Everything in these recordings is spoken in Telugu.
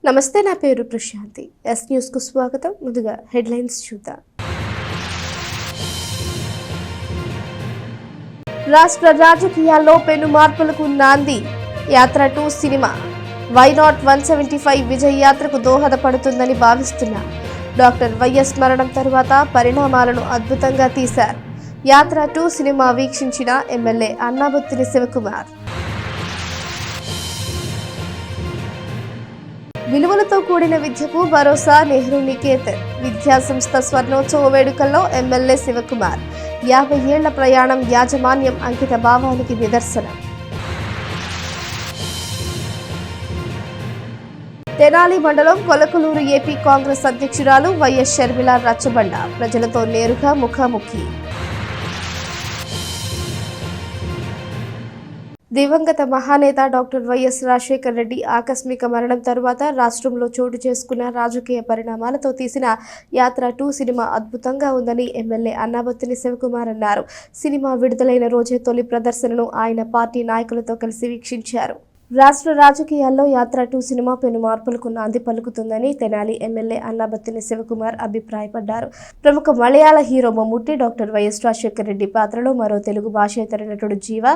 నమస్తే, నా పేరు ప్రశాంతి. ఎస్ న్యూస్ కు స్వాగతం. ముందుగా హెడ్లైన్స్ చూద్దాం. రాష్ట్ర రాజకీయాల్లో పెను మార్పులకు నాంది. యాత్ర 2 సినిమా వై నాట్ 175 విజయ్ యాత్రకు దోహదపడుతుందని భావిస్తున్నా. డాక్టర్ వైఎస్ మరణం తరువాత పరిణామాలను అద్భుతంగా తీశారు. యాత్ర 2 సినిమా వీక్షించిన ఎమ్మెల్యే అన్నాబత్తుని శివకుమార్. విలువలతో కూడిన విద్యకు భరోసా నెహ్రూ నికేతన్ విద్యా సంస్థ స్వర్ణోత్సవ వేడుకల్లో ఎమ్మెల్యే శివకుమార్. 50 ఏళ్ల ప్రయాణం యాజమాన్యం అంకిత భావానికి నిదర్శనం. తెనాలి మండలం కొలకలూరు ఏపీ కాంగ్రెస్ అధ్యక్షురాలు వైఎస్ షర్మిల రచ్చబండ ప్రజలతో నేరుగా ముఖాముఖి. దివంగత మహానేత డాక్టర్ వైఎస్ రాజశేఖర్ రెడ్డి ఆకస్మిక మరణం తరువాత రాష్ట్రంలో చోటు చేసుకున్న రాజకీయ పరిణామాలతో తీసిన యాత్ర 2 సినిమా అద్భుతంగా ఉందని ఎమ్మెల్యే అన్నాబత్తుని శివకుమార్ అన్నారు. సినిమా విడుదలైన రోజే తొలి ప్రదర్శనను ఆయన పార్టీ నాయకులతో కలిసి వీక్షించారు. రాష్ట్ర రాజకీయాల్లో యాత్ర 2 సినిమా పెను మార్పులకు నాంది పలుకుతుందని తెనాలి ఎమ్మెల్యే అన్నాబత్తుని శివకుమార్ అభిప్రాయపడ్డారు. ప్రముఖ మలయాళ hero Mammootty doctor YS Rajasekhar Reddy పాత్రలో, మరో తెలుగు భాషేతర నటుడు జీవ,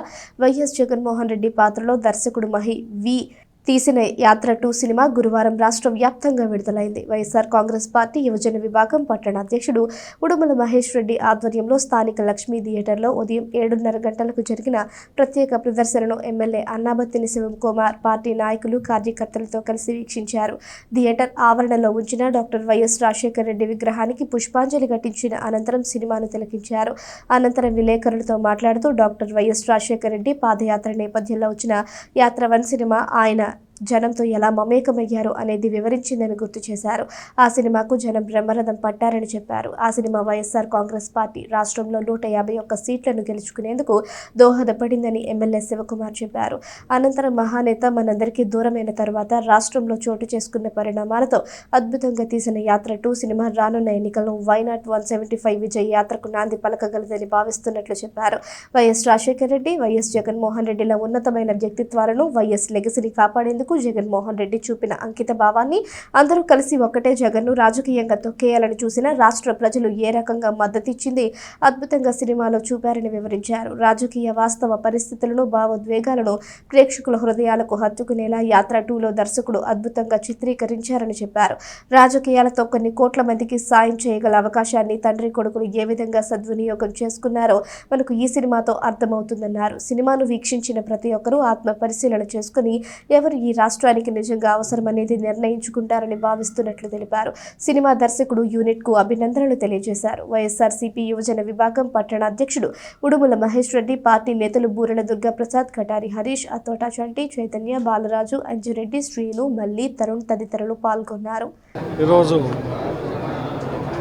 వైఎస్ జగన్మోహన్ రెడ్డి పాత్రలో దర్శకుడు మహి వి తీసిన యాత్ర 2 సినిమా గురువారం రాష్ట్ర వ్యాప్తంగా విడుదలైంది. వైఎస్ఆర్ కాంగ్రెస్ పార్టీ యువజన విభాగం పట్టణ అధ్యక్షుడు ఉడుమల మహేష్ రెడ్డి ఆధ్వర్యంలో స్థానిక లక్ష్మీ థియేటర్లో ఉదయం 7:30 గంటలకు జరిగిన ప్రత్యేక ప్రదర్శనను ఎమ్మెల్యే అన్నాబత్తుని శివకుమార్ పార్టీ నాయకులు, కార్యకర్తలతో కలిసి వీక్షించారు. థియేటర్ ఆవరణలో ఉంచిన డాక్టర్ వైఎస్ రాజశేఖర్ రెడ్డి విగ్రహానికి పుష్పాంజలి ఘటించిన అనంతరం సినిమాను తిలకించారు. అనంతరం విలేకరులతో మాట్లాడుతూ డాక్టర్ వైఎస్ రాజశేఖర్ రెడ్డి పాదయాత్ర నేపథ్యంలో వచ్చిన యాత్ర 1 సినిమా ఆయన జనంతో ఎలా మమేకమయ్యారు అనేది వివరించిందని గుర్తు చేశారు. ఆ సినిమాకు జనం బ్రహ్మరథం పట్టారని చెప్పారు. ఆ సినిమా వైఎస్ఆర్ కాంగ్రెస్ పార్టీ రాష్ట్రంలో 151 సీట్లను గెలుచుకునేందుకు దోహదపడిందని ఎమ్మెల్యే శివకుమార్ చెప్పారు. అనంతరం మహానేత మనందరికీ దూరమైన తర్వాత రాష్ట్రంలో చోటు చేసుకున్న పరిణామాలతో అద్భుతంగా తీసిన యాత్ర 2 సినిమా రానున్న ఎన్నికల్లో వై నాట్ 175 విజయ్ యాత్రకు నాంది పలకగలదని భావిస్తున్నట్లు చెప్పారు. వైఎస్ రాజశేఖర్ రెడ్డి, వైఎస్ జగన్మోహన్ రెడ్డిల ఉన్నతమైన వ్యక్తిత్వాలను, వైఎస్ లెగసీని కాపాడేందుకు జగన్మోహన్ రెడ్డి చూపిన అంకిత భావాన్ని, అందరూ కలిసి ఒక్కటే జగన్ను రాజకీయంగా తొక్కేయాలని చూసిన రాష్ట్ర ప్రజలు ఏ రకంగా మద్దతిచ్చింది అద్భుతంగా సినిమాలో చూపారని వివరించారు. రాజకీయ వాస్తవ పరిస్థితులను, భావోద్వేగాలను ప్రేక్షకుల హృదయాలకు హత్తుకునేలా యాత్ర 2లో దర్శకుడు అద్భుతంగా చిత్రీకరించారని చెప్పారు. రాజకీయాలతో కొన్ని కోట్ల మందికి సాయం చేయగల అవకాశాన్ని తండ్రి కొడుకులు ఏ విధంగా సద్వినియోగం చేసుకున్నారో మనకు ఈ సినిమాతో అర్థమవుతుందన్నారు. సినిమాను వీక్షించిన ప్రతి ఒక్కరూ ఆత్మ పరిశీలన చేసుకుని ఎవరు ఈ రాష్ట్రానికి నిజంగా అవసరమనేది నిర్ణయించుకుంటారని భావిస్తున్నట్లు తెలిపారు. సినిమా దర్శకుడు యూనిట్ కు అభినందనలు తెలియజేశారు. వైఎస్ఆర్సీపీ యువజన విభాగం పట్టణ అధ్యక్షుడు ఉడుమల మహేష్ రెడ్డి, పార్టీ నేతలు బూరెల దుర్గాప్రసాద్, కటారి హరీష్, అతోట చంటి, చైతన్య, బాలరాజు, అంజిరెడ్డి, శ్రీను, మల్లి, తరుణ్ తదితరులు పాల్గొన్నారు. ఈరోజు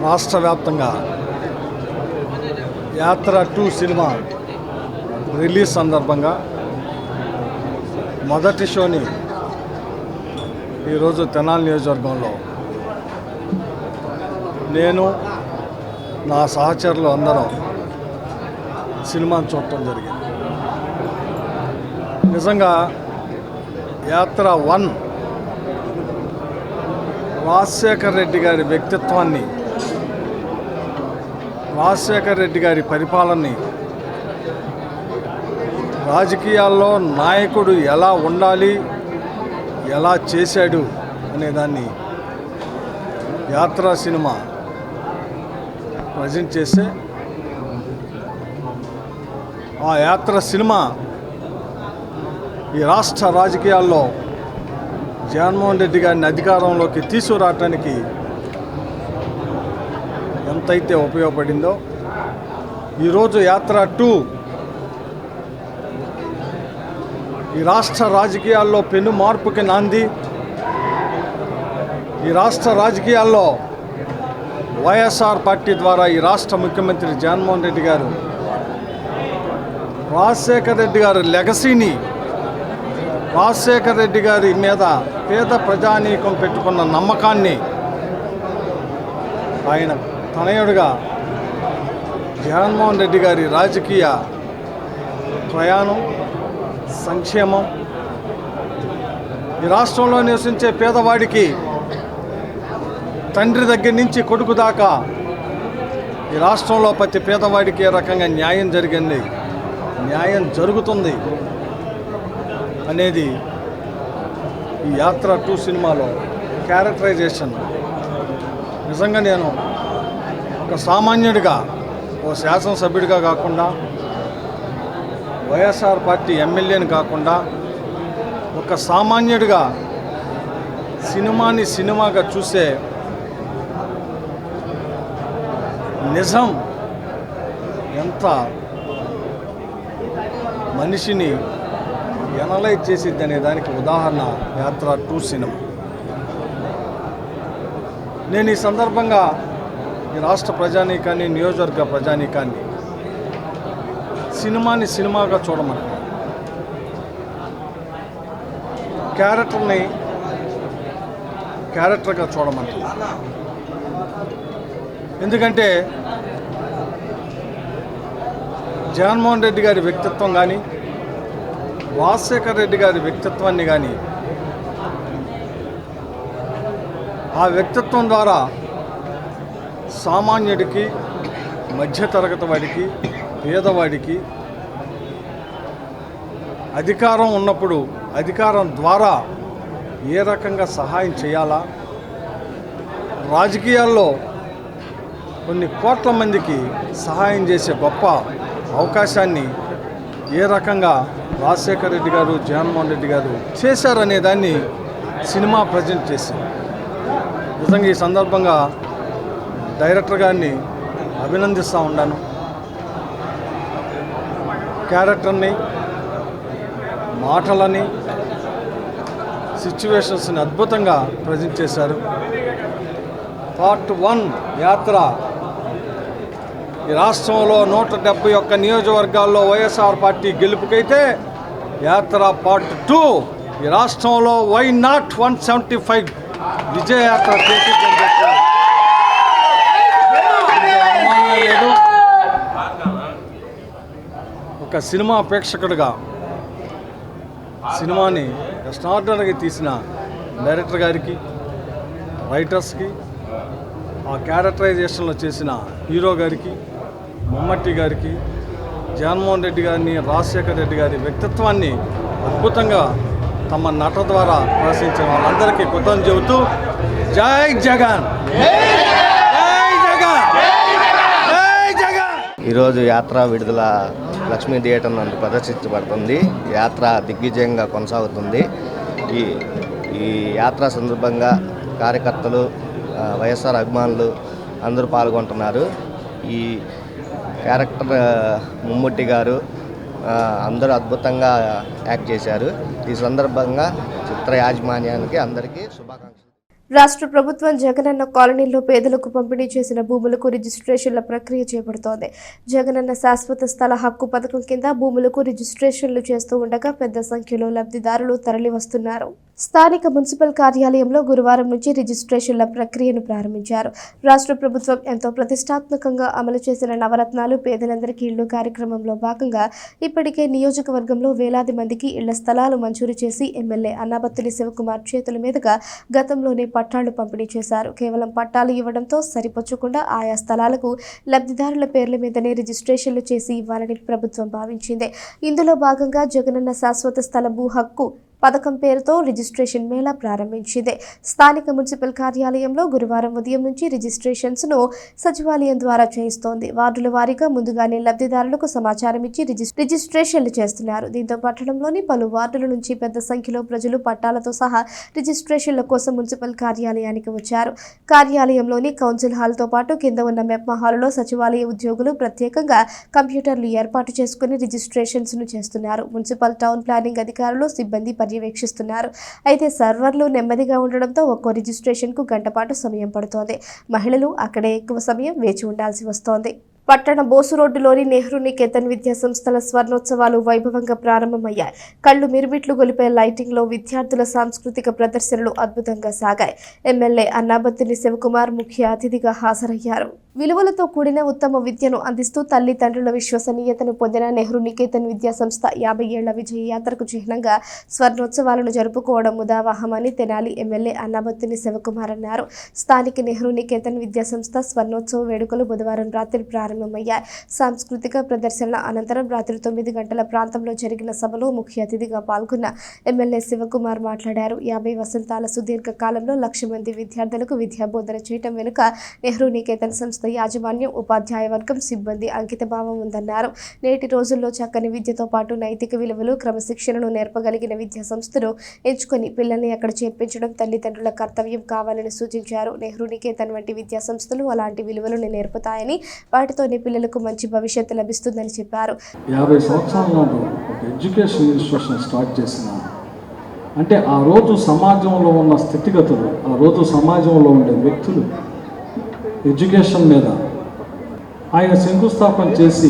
రాష్ట్ర వ్యాప్తంగా యాత్ర 2 సినిమా రిలీజ్ సందర్భంగా మొదటి షోని ఈరోజు తెనాలి నియోజకవర్గంలో నేను, నా సహచరులు అందరం సినిమాను చూడటం జరిగింది. నిజంగా యాత్ర 1 రాజశేఖర్ రెడ్డి గారి వ్యక్తిత్వాన్ని, రాజశేఖర్ రెడ్డి గారి పరిపాలనని, రాజకీయాల్లో నాయకుడు ఎలా ఉండాలి, ఎలా చేశాడు అనేదాన్ని యాత్ర సినిమా ప్రజెంట్ చేస్తే, ఆ యాత్ర సినిమా ఈ రాష్ట్ర రాజకీయాల్లో జగన్మోహన్ రెడ్డి గారిని అధికారంలోకి తీసుకురావటానికి ఎంతైతే ఉపయోగపడిందో, ఈరోజు యాత్ర 2 ఈ రాష్ట్ర రాజకీయాల్లో పెను మార్పుకి నాంది. ఈ రాష్ట్ర రాజకీయాల్లో వైఎస్ఆర్ పార్టీ ద్వారా ఈ రాష్ట్ర ముఖ్యమంత్రి జగన్మోహన్ రెడ్డి గారు రాజశేఖర్ రెడ్డి గారి లెగసీని, రాజశేఖర్ రెడ్డి గారి మీద పేద ప్రజానీకం పెట్టుకున్న నమ్మకాన్ని ఆయన తనయుడిగా జగన్మోహన్ రెడ్డి గారి రాజకీయ ప్రయాణం, సంక్షేమం ఈ రాష్ట్రంలో నివసించే పేదవాడికి తండ్రి దగ్గర నుంచి కొడుకు దాకా ఈ రాష్ట్రంలో ప్రతి పేదవాడికి ఏ రకంగా న్యాయం జరిగింది, న్యాయం జరుగుతుంది అనేది ఈ యాత్ర 2 సినిమాలో క్యారెక్టరైజేషన్. నిజంగా నేను ఒక సామాన్యుడిగా, ఓ శాసనసభ్యుడిగా కాకుండా, వైఎస్ఆర్ పార్టీ ఎమ్మెల్యేని కాకుండా, ఒక సామాన్యుడిగా సినిమాని సినిమాగా చూసే నిజం ఎంత మనిషిని ఎనలైజ్ చేసిద్ది అనే దానికి ఉదాహరణ యాత్ర 2 సినిమా. నేను ఈ సందర్భంగా ఈ రాష్ట్ర ప్రజానీకాన్ని, నియోజకవర్గ ప్రజానీకాన్ని సినిమాని సినిమాగా చూడమని, క్యారెక్టర్ని క్యారెక్టర్గా చూడమని. ఎందుకంటే జగన్మోహన్ రెడ్డి గారి వ్యక్తిత్వం కానీ, రాజశేఖర రెడ్డి గారి వ్యక్తిత్వాన్ని కానీ, ఆ వ్యక్తిత్వం ద్వారా సామాన్యుడికి, మధ్యతరగతి వాడికి, పేదవాడికి అధికారం ఉన్నప్పుడు అధికారం ద్వారా ఏ రకంగా సహాయం చేయాలా, రాజకీయాల్లో కొన్ని కోట్ల మందికి సహాయం చేసే గొప్ప అవకాశాన్ని ఏ రకంగా రాజశేఖర రెడ్డి గారు, జగన్మోహన్ రెడ్డి గారు చేశారనే దాన్ని సినిమా ప్రజెంట్ చేసింది. నిజంగా ఈ సందర్భంగా డైరెక్టర్ గారిని అభినందిస్తూ ఉన్నాను. క్యారెక్టర్ని, మాటలని, సిచ్యువేషన్స్ని అద్భుతంగా ప్రజెంట్ చేశారు. పార్ట్ 1 యాత్ర ఈ రాష్ట్రంలో 171 నియోజకవర్గాల్లో వైఎస్ఆర్ పార్టీ గెలుపుకైతే, యాత్ర పార్ట్ 2 ఈ రాష్ట్రంలో వై నాట్ 175 విజయయాత్ర చేసి లేదు. ఒక సినిమా ప్రేక్షకుడిగా సినిమాని ఎక్స్ట్రార్డినరీగా తీసిన డైరెక్టర్ గారికి, రైటర్స్కి, ఆ క్యారెక్టరైజేషన్లో చేసిన హీరో గారికి, మమ్మట్టి గారికి, జగన్మోహన్ రెడ్డి గారిని, రాజశేఖర రెడ్డి గారి వ్యక్తిత్వాన్ని అద్భుతంగా తమ నట ద్వారా ప్రదర్శించిన వాళ్ళందరికీ కృతజ్ఞతలు చెబుతూ జై జగన్, జై జగన్, జై జగన్. ఈరోజు యాత్ర విడుదల లక్ష్మీ థియేటర్ నందు ప్రదర్శించబడుతుంది. యాత్ర దిగ్విజయంగా కొనసాగుతుంది. ఈ యాత్ర సందర్భంగా కార్యకర్తలు, వైఎస్ఆర్ అభిమానులు అందరూ పాల్గొంటున్నారు. ఈ క్యారెక్టర్ మమ్ముట్టి గారు అందరూ అద్భుతంగా యాక్ట్ చేశారు. ఈ సందర్భంగా చిత్ర యాజమాన్యానికి అందరికీ శుభాకాంక్షలు. రాష్ట్ర ప్రభుత్వం జగనన్న కాలనీలో పేదలకు పంపిణీ చేసిన భూములకు రిజిస్ట్రేషన్ల ప్రక్రియ చేపడుతోంది. జగనన్న శాశ్వత స్థల హక్కు పథకం కింద భూములకు రిజిస్ట్రేషన్లు చేస్తూ ఉండగా పెద్ద సంఖ్యలో లబ్ధిదారులు తరలివస్తున్నారు. స్థానిక మున్సిపల్ కార్యాలయంలో గురువారం నుంచి రిజిస్ట్రేషన్ల ప్రక్రియను ప్రారంభించారు. రాష్ట్ర ప్రభుత్వం ఎంతో ప్రతిష్టాత్మకంగా అమలు చేసిన నవరత్నాలు పేదలందరికీ ఇళ్లు కార్యక్రమంలో భాగంగా ఇప్పటికే నియోజకవర్గంలో వేలాది మందికి ఇళ్ల స్థలాలు మంజూరు చేసి ఎమ్మెల్యే అన్నాబత్తుని శివకుమార్ చేతుల మీదుగా గతంలోనే పట్టాలు పంపిణీ చేశారు. కేవలం పట్టాలు ఇవ్వడంతో సరిపోచకుండా ఆయా స్థలాలకు లబ్ధిదారుల పేర్ల మీదనే రిజిస్ట్రేషన్లు చేసి ఇవ్వాలని ప్రభుత్వం భావించింది. ఇందులో భాగంగా జగనన్న శాశ్వత స్థల భూ హక్కు పథకం పేరుతో రిజిస్ట్రేషన్ మేళా ప్రారంభించింది. స్థానిక మున్సిపల్ కార్యాలయంలో గురువారం ఉదయం నుంచి రిజిస్ట్రేషన్స్ను సచివాలయం ద్వారా చేయిస్తోంది. వార్డుల వారీగా ముందుగానే లబ్ధిదారులకు సమాచారం ఇచ్చి రిజిస్ట్రేషన్లు చేస్తున్నారు. దీంతో పట్టణంలోని పలు వార్డుల నుంచి పెద్ద సంఖ్యలో ప్రజలు పట్టాలతో సహా రిజిస్ట్రేషన్ల కోసం మున్సిపల్ కార్యాలయానికి వచ్చారు. కార్యాలయంలోని కౌన్సిల్ హాల్తో పాటు కింద ఉన్న మెప్మా హాలులో సచివాలయ ఉద్యోగులు ప్రత్యేకంగా కంప్యూటర్లు ఏర్పాటు చేసుకుని రిజిస్ట్రేషన్స్ను చేస్తున్నారు. మున్సిపల్ టౌన్ ప్లానింగ్ అధికారులు, సిబ్బంది పర్యవేక్షిస్తున్నారు. అయితే సర్వర్లు నెమ్మదిగా ఉండడంతో ఒక్కో రిజిస్ట్రేషన్కు గంట పాటు సమయం పడుతోంది. మహిళలు అక్కడే ఎక్కువ సమయం వేచి ఉండాల్సి వస్తోంది. పట్టణ బోసు రోడ్డులోని నెహ్రూ నికేతన్ విద్యా సంస్థల స్వర్ణోత్సవాలు వైభవంగా ప్రారంభమయ్యాయి. కళ్లు మిరుమిట్లు గొలిపే లైటింగ్ లో విద్యార్థుల సాంస్కృతిక ప్రదర్శనలు అద్భుతంగా సాగాయి. ఎమ్మెల్యే అన్నాబత్తుని శివకుమార్ ముఖ్య అతిథిగా హాజరయ్యారు. విలువలతో కూడిన ఉత్తమ విద్యను అందిస్తూ తల్లిదండ్రుల విశ్వసనీయతను పొందిన నెహ్రూ నికేతన్ విద్యా సంస్థ 50 ఏళ్ల విజయ యాత్రకు చిహ్నంగా స్వర్ణోత్సవాలను జరుపుకోవడం ముదావహమని తెనాలి ఎమ్మెల్యే అన్నాబత్తుని శివకుమార్ అన్నారు. స్థానిక నెహ్రూ నికేతన్ విద్యా సంస్థ స్వర్ణోత్సవ వేడుకలు బుధవారం రాత్రి ప్రారంభమయ్యాయి. సాంస్కృతిక ప్రదర్శనల అనంతరం రాత్రి 9 గంటల ప్రాంతంలో జరిగిన సభలో ముఖ్య అతిథిగా పాల్గొన్న ఎమ్మెల్యే శివకుమార్ మాట్లాడారు. 50 వసంతాల సుదీర్ఘ కాలంలో 1,00,000 మంది విద్యార్థులకు విద్యాబోధన చేయడం వెనుక నెహ్రూ నికేతన్ సంస్థ యాజమాన్యం, ఉపాధ్యాయ వర్గం, సిబ్బంది అంకితభావం ఉందన్నారు. నేటి రోజుల్లో చక్కని విద్యతో పాటు నైతిక విలువలు, క్రమశిక్షణను నేర్పగలిగిన విద్యా సంస్థను ఎంచుకొని పిల్లల్ని అక్కడ చేర్పించడం తల్లిదండ్రుల కర్తవ్యం కావాలని సూచించారు. నెహ్రూ నికేతన్ వంటి విద్యా సంస్థలు అలాంటి విలువలను నేర్పుతాయని, వాటితోనే పిల్లలకు మంచి భవిష్యత్తు లభిస్తుందని చెప్పారు. 50 సంవత్సరాల నాడు ఒక ఎడ్యుకేషన్ ఇన్స్టిట్యూషన్ స్టార్ట్ చేసిన అంటే ఆ రోజు సమాజంలో ఉన్న స్థితిగతులు, ఆ రోజు సమాజంలో ఉండే వ్యక్తులు ఎడ్యుకేషన్ మీద ఆయన శంకుస్థాపన చేసి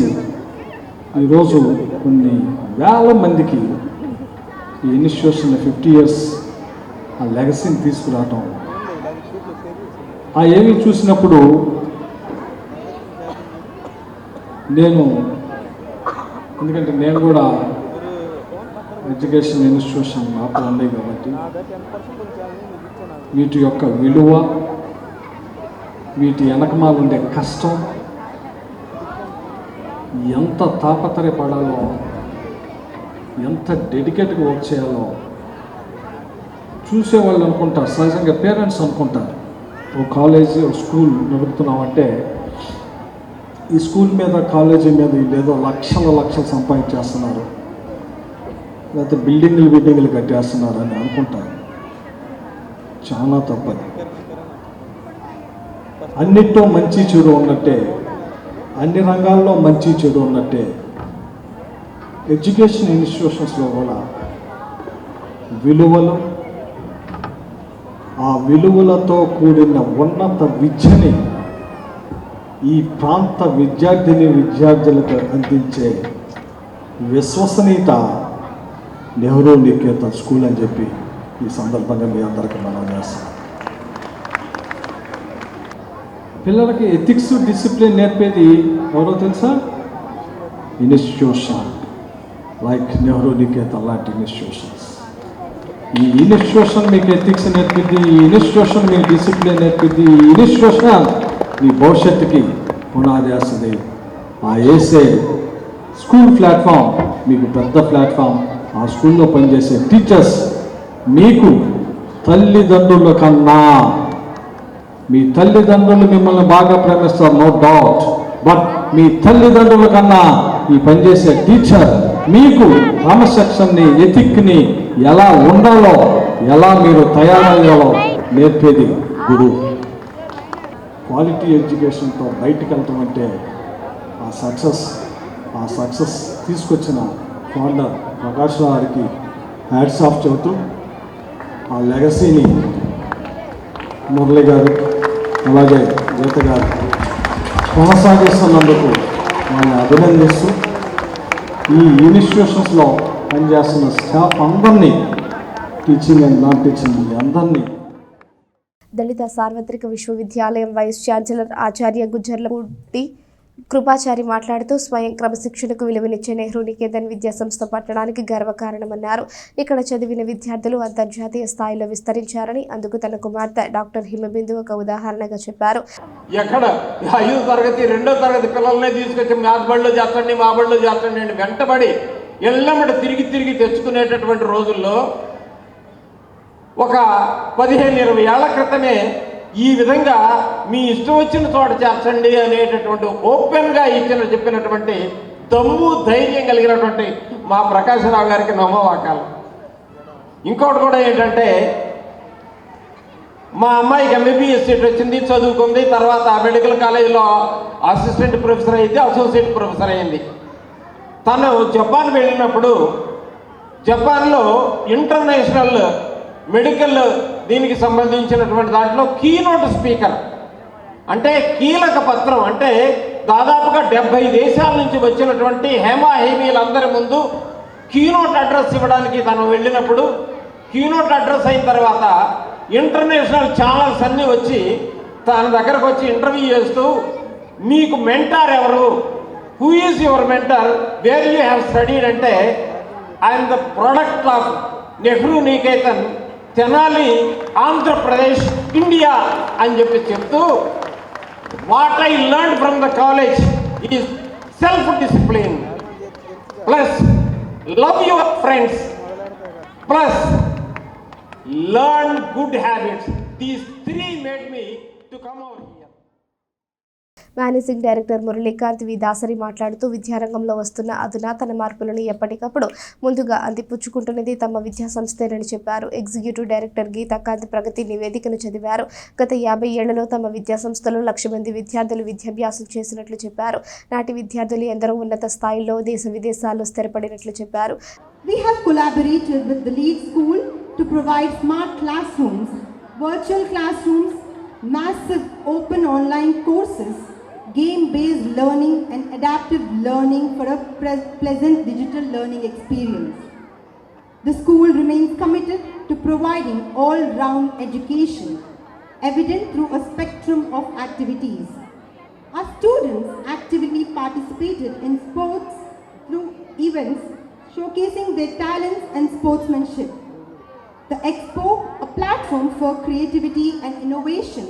ఈరోజు కొన్ని వేల మందికి ఈ ఇన్స్టిట్యూషన్ 50 ఇయర్స్ ఆ లెగసీని తీసుకురావటం, ఆ ఏమి చూసినప్పుడు ఎందుకంటే నేను కూడా ఎడ్యుకేషన్ ఇన్స్టిట్యూషన్ నాతో ఉంది కాబట్టి వీటి యొక్క విలువ, వీటి వెనకమాల ఉండే కష్టం, ఎంత తాపత్రయపడాలో, ఎంత డెడికేట్గా వర్క్ చేయాలో చూసేవాళ్ళు అనుకుంటారు. సహజంగా పేరెంట్స్ అనుకుంటారు, ఓ కాలేజీ, ఓ స్కూల్ నడుపుతున్నామంటే ఈ స్కూల్ మీద, కాలేజీ మీద వీళ్ళేదో లక్షలు సంపాదించేస్తున్నారు, లేకపోతే బిల్డింగ్లు కట్టేస్తున్నారు అని అనుకుంటారు. చాలా తప్పది. అన్నిట్లో మంచి చెడు ఉన్నట్టే, అన్ని రంగాల్లో మంచి చెడు ఉన్నట్టే ఎడ్యుకేషన్ ఇన్స్టిట్యూషన్స్లో కూడా విలువలు, ఆ విలువలతో కూడిన ఉన్నత విద్యని ఈ ప్రాంత విద్యార్థులకు అందించే విశ్వసనీయత నెహ్రూ నికేతన్ స్కూల్ అని చెప్పి ఈ సందర్భంగా మీ అందరికీ మనం చేస్తాం. పిల్లలకి ఎథిక్స్, డిసిప్లిన్ నేర్పేది ఎవరో తెలుసా? ఇన్స్టిట్యూషన్ లైక్ నెహ్రూ నికేతన్ లాంటి ఇన్స్టిట్యూషన్స్. ఈ ఇన్స్టిట్యూషన్ మీకు ఎథిక్స్ నేర్పిద్ది, ఈ ఇన్స్టిట్యూషన్ మీకు డిసిప్లిన్ నేర్పిద్ది, ఈ ఇన్స్టిట్యూషన్ మీ భవిష్యత్తుకి పునాది వేస్తుంది. ఆ వేసే స్కూల్ ప్లాట్ఫామ్ మీకు పెద్ద ప్లాట్ఫామ్. ఆ స్కూల్లో పనిచేసే టీచర్స్ మీకు తల్లిదండ్రుల కన్నా, మీ తల్లిదండ్రులు మిమ్మల్ని బాగా ప్రేమిస్తారు, నో డౌట్. బట్ మీ తల్లిదండ్రుల కన్నా ఈ పనిచేసే టీచర్ మీకు క్రమశిక్షణని, ఎథిక్ని ఎలా ఉండాలో, ఎలా మీరు తయారయ్యాలో నేర్పేది గురువు. క్వాలిటీ ఎడ్యుకేషన్తో బయటికి వెళ్తాం అంటే ఆ సక్సెస్ తీసుకొచ్చిన ఫౌండర్ ప్రకాష్ రావు గారికి హ్యాట్స్ ఆఫ్ చెబుతూ, ఆ లెగసీని మురళి గారు అలాగే గీత గారు కొనసాగిస్తున్నందుకు వాళ్ళని అభినందిస్తూ, ఈ ఇన్స్టిట్యూషన్స్లో పనిచేస్తున్న స్టాఫ్ అందరినీ, టీచింగ్ అండ్ నాన్ టీచింగ్ అందరినీ. దళిత సార్వత్రిక విశ్వవిద్యాలయం వైస్ ఛాన్సలర్ ఆచార్య గుజ్జర్లపూడి కృపాచారి మాట్లాడుతూ, స్వయం క్రమశిక్షణకు విలువనిచ్చే నెహ్రూ నికేతన్ విద్యా సంస్థ పట్టణానికి గర్వకారణమన్నారు. ఇక్కడ చదివిన విద్యార్థులు అంతర్జాతీయ స్థాయిలో విస్తరించారని, అందుకు తన కుమార్తె డాక్టర్ హిమబిందు ఒక ఉదాహరణగా చెప్పారు. ఎక్కడ 5వ తరగతి 2వ తరగతి పిల్లల్నే తీసుకొచ్చి మ్యాథ్ బడిలో చేస్తండి, మా బడిలో చేస్తండి అని వెంటబడి ఎల్లమ్మడి తిరిగి తెచ్చుకునేటటువంటి రోజుల్లో ఒక 15-20 ఏళ్ల క్రితమే ఈ విధంగా మీ ఇష్టం వచ్చిన చోట చేర్చండి అనేటటువంటి ఓపెన్గా చెప్పినటువంటి దమ్ము, ధైర్యం కలిగినటువంటి మా ప్రకాశరావు గారికి నమ్మవాకాలు. ఇంకోటి కూడా ఏంటంటే, మా అమ్మాయికి MBBS సీట్ వచ్చింది, చదువుకుంది. తర్వాత మెడికల్ కాలేజీలో అసిస్టెంట్ ప్రొఫెసర్ అయింది, అసోసియేట్ ప్రొఫెసర్ అయింది. తను జపాన్ వెళ్ళినప్పుడు జపాన్లో ఇంటర్నేషనల్ మెడికల్ దీనికి సంబంధించినటువంటి దాంట్లో కీనోట్ స్పీకర్ అంటే కీలక పత్రం, అంటే దాదాపుగా 70 దేశాల నుంచి వచ్చినటువంటి హేమీలందరి ముందు కీనోట్ అడ్రస్ ఇవ్వడానికి తను వెళ్ళినప్పుడు, కీనోట్ అడ్రస్ అయిన తర్వాత ఇంటర్నేషనల్ ఛానల్స్ అన్నీ వచ్చి తన దగ్గరకు వచ్చి ఇంటర్వ్యూ చేస్తూ, మీకు మెంటార్ ఎవరు, who is your mentor, where you have studied అంటే, I'm the product of Nehru Niketan, Tenali, Andhra Pradesh, India అని చెప్తూ, what I learn from the college is self discipline plus love your friends plus learn good habits. These three made me to come over here. Managing director Muralikant V Dasari మాట్లాడుతూ విద్యారంగంలో వస్తున్న అధునాతన మార్పులను ఎప్పటికప్పుడు ముందుగా అందిపుచ్చుకుంటున్నది తమ విద్యా సంస్థేనని చెప్పారు. ఎగ్జిక్యూటివ్ డైరెక్టర్ గీతాకాంత్ ప్రగతి నివేదికను చదివారు. గత 50 ఏళ్లలో తమ విద్యా సంస్థలో 1,00,000 మంది విద్యార్థులు విద్యాభ్యాసం చేసినట్లు చెప్పారు. నాటి విద్యార్థులు ఎందరో ఉన్నత స్థాయిలో దేశ విదేశాల్లో స్థిరపడినట్లు చెప్పారు. We have collaborated with the lead school to provide smart classrooms, virtual classrooms, massive open online courses, game-based learning and adaptive learning for a pleasant digital learning experience. The school remains committed to providing all-round education, evident through a spectrum of activities. Our students actively participated in sports through events showcasing their talents and sportsmanship. The Expo, a platform for creativity and innovation,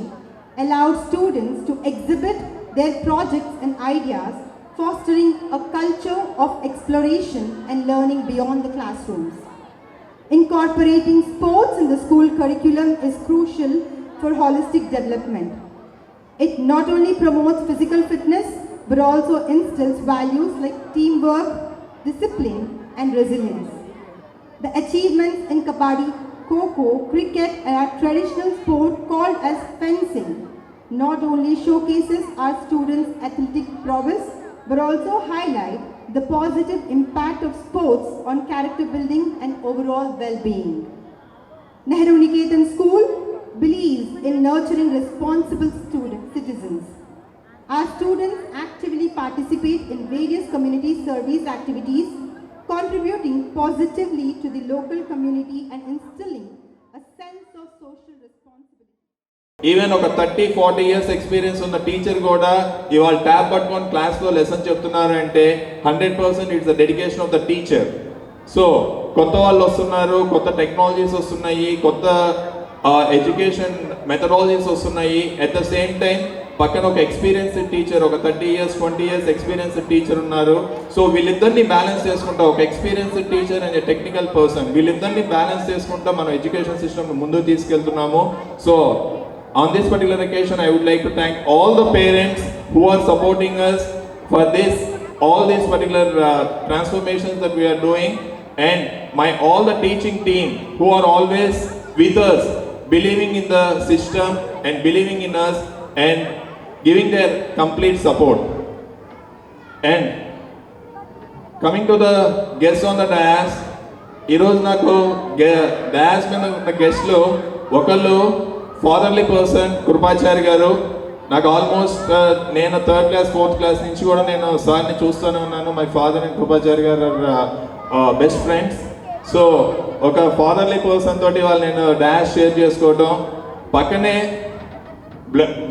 allowed students to exhibit their projects and ideas, fostering a culture of exploration and learning beyond the classrooms. Incorporating sports in the school curriculum is crucial for holistic development. It not only promotes physical fitness but also instills values like teamwork, discipline, and resilience. The achievements in kabaddi, kho-kho, cricket, and our traditional sport called as fencing not only showcases our students' athletic prowess but also highlight the positive impact of sports on character building and overall well-being. Nehru Niketan School believes in nurturing responsible citizens. Our students actively participate in various community service activities, contributing positively to the local community and instilling a sense of social responsibility. Even ఒక 30-40 ఇయర్స్ ఎక్స్పీరియన్స్ ఉన్న టీచర్ కూడా ఇవాళ ట్యాబ్ పట్టుకొని క్లాస్లో లెసన్ చెప్తున్నారు అంటే 100% it's the dedication of the teacher. So కొత్త వాళ్ళు వస్తున్నారు, కొత్త టెక్నాలజీస్ వస్తున్నాయి, కొత్త ఎడ్యుకేషన్ మెథడాలజీస్ వస్తున్నాయి. అట్ ద సేమ్ టైం పక్కన ఒక ఎక్స్పీరియన్స్డ్ టీచర్, ఒక 30 ఇయర్స్ 20 ఇయర్స్ ఎక్స్పీరియన్స్డ్ టీచర్ ఉన్నారు. సో వీళ్ళిద్దరిని బ్యాలెన్స్ చేసుకుంటా, ఒక experienced teacher and technical person, వీళ్ళిద్దరిని బ్యాలెన్స్ చేసుకుంటా మనం ఎడ్యుకేషన్ సిస్టమ్ ముందుకు తీసుకెళ్తున్నాము. So on this particular occasion I would like to thank all the parents who are supporting us for this, all these particular transformations that we are doing, and all the teaching team who are always with us, believing in the system and believing in us and giving their complete support. And coming to the guests on the dais, ఈరోజు నాకు డయాస్ మీద ఉన్న గెస్ట్లో ఒకళ్ళు ఫాదర్లీ పర్సన్ కృపాచారి గారు. నాకు ఆల్మోస్ట్ నేను 3rd క్లాస్ 4th క్లాస్ నుంచి కూడా నేను సార్ని చూస్తూనే ఉన్నాను. మై ఫాదర్ అండ్ కృపాచారి గారు బెస్ట్ ఫ్రెండ్స్. సో ఒక ఫాదర్లీ పర్సన్ తోటి వాళ్ళు నేను డాష్ షేర్ చేసుకోవటం, పక్కనే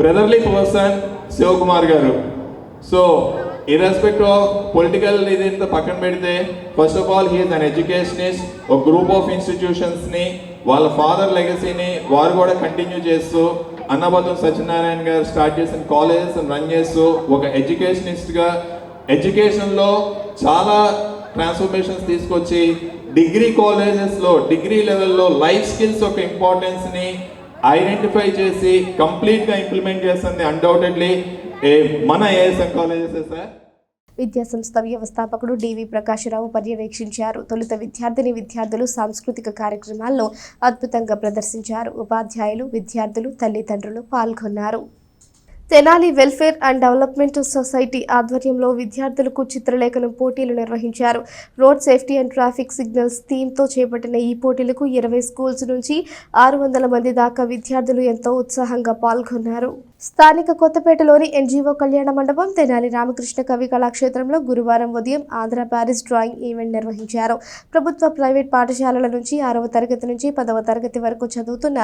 బ్రదర్లీ పర్సన్ శివకుమార్ గారు. సో irrespective of పొలిటికల్ ఇది ఇంత పక్కన పెడితే, first of all he is an educationist. ఒక గ్రూప్ ఆఫ్ ఇన్స్టిట్యూషన్స్ని వాళ్ళ ఫాదర్ లెగసీని వారు కూడా కంటిన్యూ చేస్తూ, అన్నబత్తుల సత్యనారాయణ గారు స్టార్ట్ చేసిన కాలేజెస్ రన్ చేస్తూ ఒక ఎడ్యుకేషనిస్ట్గా ఎడ్యుకేషన్లో చాలా ట్రాన్స్ఫర్మేషన్స్ తీసుకొచ్చి డిగ్రీ కాలేజెస్లో డిగ్రీ లెవెల్లో లైఫ్ స్కిల్స్ యొక్క ఇంపార్టెన్స్ని ఐడెంటిఫై చేసి కంప్లీట్గా ఇంప్లిమెంట్ చేస్తుంది అన్డౌటెడ్లీ మన ఏఎస్ఎం కాలేజెస్. సార్ విద్యా సంస్థ వ్యవస్థాపకుడు డివి ప్రకాశరావు పర్యవేక్షించారు. తొలుత విద్యార్థులు సాంస్కృతిక కార్యక్రమాల్లో అద్భుతంగా ప్రదర్శించారు. ఉపాధ్యాయులు, విద్యార్థులు, తల్లిదండ్రులు పాల్గొన్నారు. Tenali welfare and development society ఆధ్వర్యంలో విద్యార్థులకు చిత్రలేఖనం పోటీలు నిర్వహించారు. Road safety and traffic signals థీమ్తో చేపట్టిన ఈ పోటీలకు 20 స్కూల్స్ నుంచి 600 మంది దాకా విద్యార్థులు ఎంతో ఉత్సాహంగా పాల్గొన్నారు. స్థానిక కొత్తపేటలోని ఎన్జీఓ కళ్యాణ మండపం తెనాలి రామకృష్ణ కవి కళాక్షేత్రంలో గురువారం ఉదయం ఆంధ్ర ప్యారిస్ డ్రాయింగ్ ఈవెంట్ నిర్వహించారు. ప్రభుత్వ ప్రైవేట్ పాఠశాలల నుంచి 6వ తరగతి నుంచి 10వ తరగతి వరకు చదువుతున్న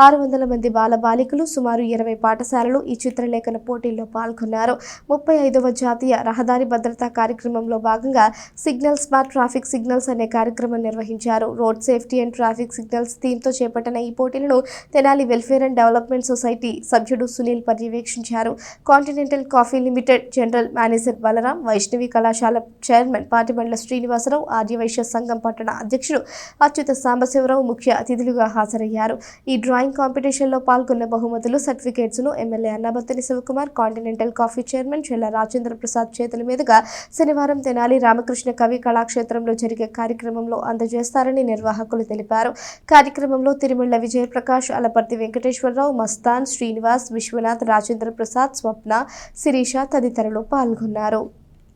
600 మంది బాలబాలికలు, సుమారు 20 పాఠశాలలు ఈ చిత్రలేఖన పోటీల్లో పాల్గొన్నారు. 35వ జాతీయ రహదారి భద్రతా కార్యక్రమంలో భాగంగా సిగ్నల్ స్మార్ట్ ట్రాఫిక్ సిగ్నల్స్ అనే కార్యక్రమం నిర్వహించారు. Road safety and traffic signals థీమ్తో చేపట్టిన ఈ పోటీలను Tenali welfare and development society సభ్యుడు సునీల్ పర్యవేక్షించారు. Continental coffee limited general manager Balaram, Vaishnavi కళాశాల చైర్మన్ పాటిబండ్ల శ్రీనివాసరావు, ఆర్యవైశ్య సంఘం పట్టణ అధ్యక్షుడు అచ్యుత సాంబశివరావు ముఖ్య అతిథులుగా హాజరయ్యారు. ఈ డ్రాయింగ్ కాంపిటీషన్లో పాల్గొన్న బహుమతులు, సర్టిఫికేట్స్ను MLA Annabathuni Sivakumar, continental coffee chairman Chella Rajendra Prasad చేతుల మీదుగా శనివారం తెనాలి రామకృష్ణ కవి కళాక్షేత్రంలో జరిగే కార్యక్రమంలో అందజేస్తారని నిర్వాహకులు తెలిపారు. కార్యక్రమంలో తిరుమల విజయప్రకాష్, అలపర్తి వెంకటేశ్వరరావు, మస్తాన్, శ్రీనివాస్, విశ్వనాథ్, రాజేంద్ర ప్రసాద్, స్వప్న, శిరీష తదితరులు పాల్గొన్నారు.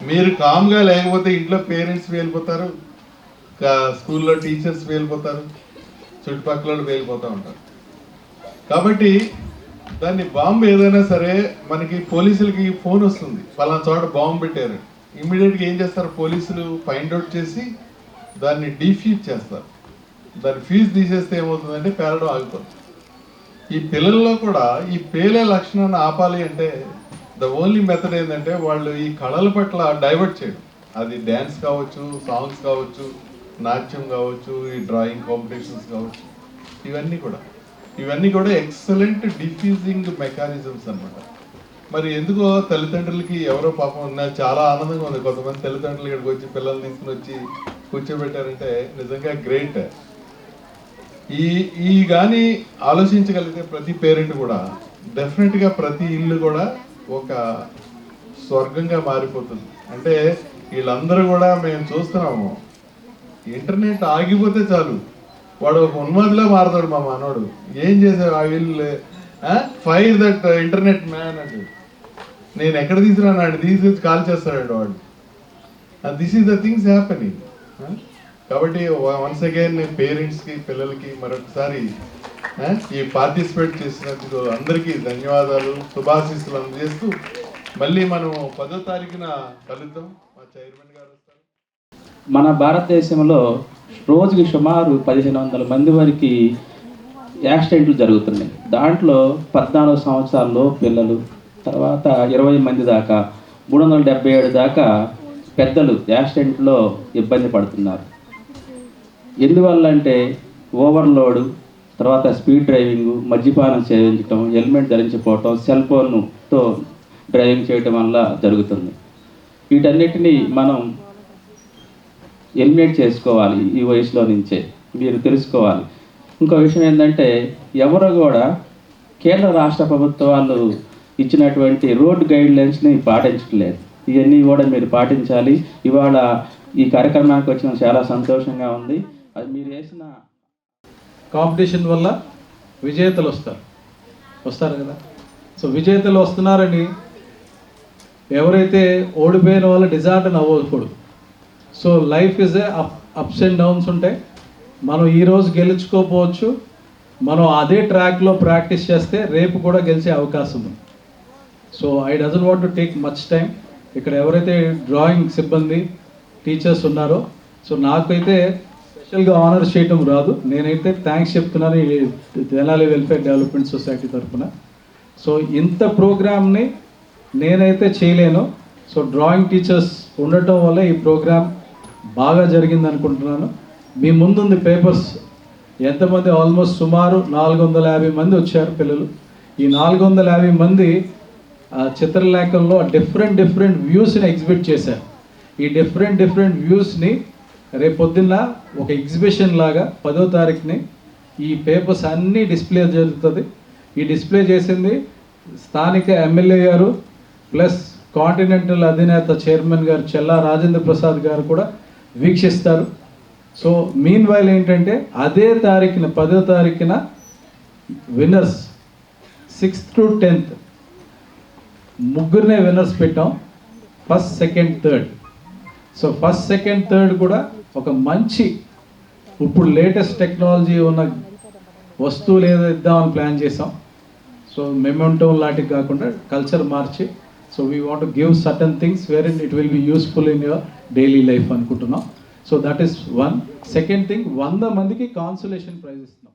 మీరు కామ్గా లేకపోతే ఇంట్లో పేరెంట్స్ వెళ్ళిపోతారు, స్కూల్లో టీచర్స్ వెళ్ళిపోతారు, చుట్టుపక్కల వెళ్ళిపోతూ ఉంటారు. కాబట్టి దాన్ని బాంబు ఏదైనా సరే మనకి పోలీసులకి ఫోన్ వస్తుంది, పలానా చోట బాంబు పెట్టారు. ఇమ్మీడియట్గా ఏం చేస్తారు, పోలీసులు ఫైండ్ అవుట్ చేసి దాన్ని డీఫ్యూజ్ చేస్తారు. దాన్ని ఫ్యూజ్ తీసేస్తే ఏమవుతుందంటే పేలడం ఆగుతుంది. ఈ పిల్లల్లో కూడా ఈ పేలే లక్షణాన్ని ఆపాలి అంటే ద ఓన్లీ మెథడ్ ఏంటంటే వాళ్ళు ఈ కళల పట్ల డైవర్ట్ చేయడం. అది డ్యాన్స్ కావచ్చు, సాంగ్స్ కావచ్చు, నాట్యం కావచ్చు, ఈ డ్రాయింగ్ కాంపిటీషన్స్ కావచ్చు, ఇవన్నీ కూడా ఎక్సలెంట్ డిఫ్యూజింగ్ మెకానిజమ్స్ అన్నమాట. మరి ఎందుకో తల్లిదండ్రులకి ఎవరో పాపం ఉన్నారు, చాలా ఆనందంగా ఉంది. కొంతమంది తల్లిదండ్రులు ఇక్కడికి వచ్చి పిల్లల్ని తీసుకుని వచ్చి కూర్చోబెట్టారంటే నిజంగా గ్రేట్. ఈ కానీ ఆలోచించగలిగితే ప్రతి పేరెంట్ కూడా డెఫినెట్గా ప్రతి ఇల్లు కూడా ఒక స్వర్గంగా మారిపోతుంది. అంటే వీళ్ళందరూ కూడా మేము చూస్తున్నాము, ఇంటర్నెట్ ఆగిపోతే చాలు వాడు ఒక ఉన్మాదిలో మారుతాడు. మా మనోడు ఏం చేశాడు, ఆ వీళ్ళు ఫైర్ దట్ ఇంటర్నెట్ మ్యాన్ అంటే నేను ఎక్కడ తీసుకురాను తీసుకొచ్చి కాల్ చేస్తాడు వాడు. This is the things happening. కాబట్టి వన్స్ అగైన్ పేరెంట్స్కి, పిల్లలకి మరొకసారి ఈ పార్టిసిపేట్ చేసినందుకు అందరికీ ధన్యవాదాలు, శుభాశీస్సులు అందజేస్తూ మళ్ళీ మనం 10వ తారీఖున కలుద్దాం. మా చైర్మన్ గారు వస్తారు. మన భారతదేశంలో రోజుకి సుమారు 1500 మంది వరకు యాక్సిడెంట్లు జరుగుతున్నాయి. దాంట్లో 14 సంవత్సరాల్లో పిల్లలు, తర్వాత 20 మంది దాకా, 377 దాకా పెద్దలు యాక్సిడెంట్లో ఇబ్బంది పడుతున్నారు. ఎందువల్ల అంటే ఓవర్లోడు, తర్వాత స్పీడ్ డ్రైవింగ్, మద్యపానం సేవించడం, హెల్మెట్ ధరించకపోవటం, సెల్ ఫోన్తో డ్రైవింగ్ చేయటం వల్ల జరుగుతుంది. వీటన్నిటినీ మనం ఎలిమినేట్ చేసుకోవాలి ఈ వయసులో నుంచే, మీరు తెలుసుకోవాలి. ఇంకో విషయం ఏంటంటే ఎవరు కూడా కేంద్ర రాష్ట్ర ప్రభుత్వాలు ఇచ్చినటువంటి రోడ్ గైడ్లైన్స్ని పాటించట్లేదు. ఇవన్నీ కూడా మీరు పాటించాలి. ఇవాళ ఈ కార్యక్రమానికి వచ్చిన చాలా సంతోషంగా ఉంది. అది మీరు వేసిన కాంపిటీషన్ వల్ల విజేతలు వస్తారు కదా. సో విజేతలు వస్తున్నారని ఎవరైతే ఓడిపోయిన వాళ్ళు డిజార్డర్ అవ్వకూడదు. So life is a ups and downs ఉంటాయి. మనం ఈరోజు గెలుచుకోకపోవచ్చు, మనం అదే ట్రాక్లో ప్రాక్టీస్ చేస్తే రేపు కూడా గెలిచే అవకాశం ఉంది. So I doesn't want to take much time. ఇక్కడ ఎవరైతే డ్రాయింగ్ సిబ్బంది, టీచర్స్ ఉన్నారో, సో నాకైతే స్పెషల్గా ఆనర్ చేయటం రాదు. నేనైతే థ్యాంక్స్ చెప్తున్నాను ఈ తెనాలి వెల్ఫేర్ డెవలప్మెంట్ సొసైటీ తరఫున. సో ఇంత ప్రోగ్రామ్ని నేనైతే చేయలేను. సో డ్రాయింగ్ టీచర్స్ ఉండటం వల్ల ఈ ప్రోగ్రామ్ బాగా జరిగింది అనుకుంటున్నాను. మీ ముందుంది పేపర్స్. ఎంతమంది, ఆల్మోస్ట్ సుమారు 450 మంది వచ్చారు పిల్లలు. ఈ 450 మంది చిత్రలేఖంలో డిఫరెంట్ వ్యూస్ని ఎగ్జిబిట్ చేశారు. ఈ డిఫరెంట్ వ్యూస్ని రేపొద్దున్న ఒక ఎగ్జిబిషన్ లాగా 10వ తారీఖుని ఈ పేపర్స్ అన్నీ డిస్ప్లే జరుగుతుంది. ఈ డిస్ప్లే చేసింది స్థానిక ఎమ్మెల్యే గారు ప్లస్ కాంటినెంటల్ అధినేత చైర్మన్ గారు చెల్లా రాజేంద్ర ప్రసాద్ గారు కూడా వీక్షిస్తారు. సో మీన్ వైల్ ఏంటంటే అదే తారీఖున 10వ తారీఖున winners 6th to 10th ముగ్గురినే winners పెట్టాం, 1st, 2nd, 3rd. So 1st, 2nd, 3rd కూడా ఒక మంచి ఇప్పుడు లేటెస్ట్ టెక్నాలజీ ఉన్న వస్తువులు ఏదో ఇద్దామని ప్లాన్ చేసాం. సో మెమెంటో లాంటివి కాకుండా కల్చర్ మార్చి so we want to give certain things where in it will be useful in your daily life అనుకుంటున్నాం. So that is one. Second thing, 100 మందికి కాన్సులేషన్ ప్రైజ్ ఇస్తున్నాం.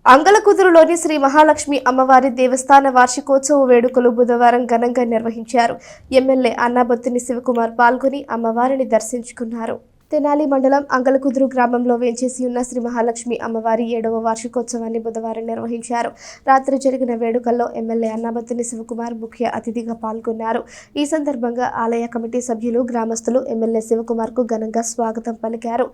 అంగలకుదురులోని శ్రీ మహాలక్ష్మి అమ్మవారి దేవస్థాన వార్షికోత్సవ వేడుకలు బుధవారం ఘనంగా నిర్వహించారు. ఎమ్మెల్యే అన్నాబత్తిని శివకుమార్ పాల్గొని అమ్మవారిని దర్శించుకున్నారు. తెనాలి మండలం అంగలకుదురు గ్రామంలో వేంచేసి ఉన్న శ్రీ మహాలక్ష్మి అమ్మవారి 7వ వార్షికోత్సవాన్ని బుధవారం నిర్వహించారు. రాత్రి జరిగిన వేడుకల్లో ఎమ్మెల్యే అన్నాబత్తిని శివకుమార్ ముఖ్య అతిథిగా పాల్గొన్నారు. ఈ సందర్భంగా ఆలయ కమిటీ సభ్యులు, గ్రామస్తులు ఎమ్మెల్యే శివకుమార్కు ఘనంగా స్వాగతం పలికారు.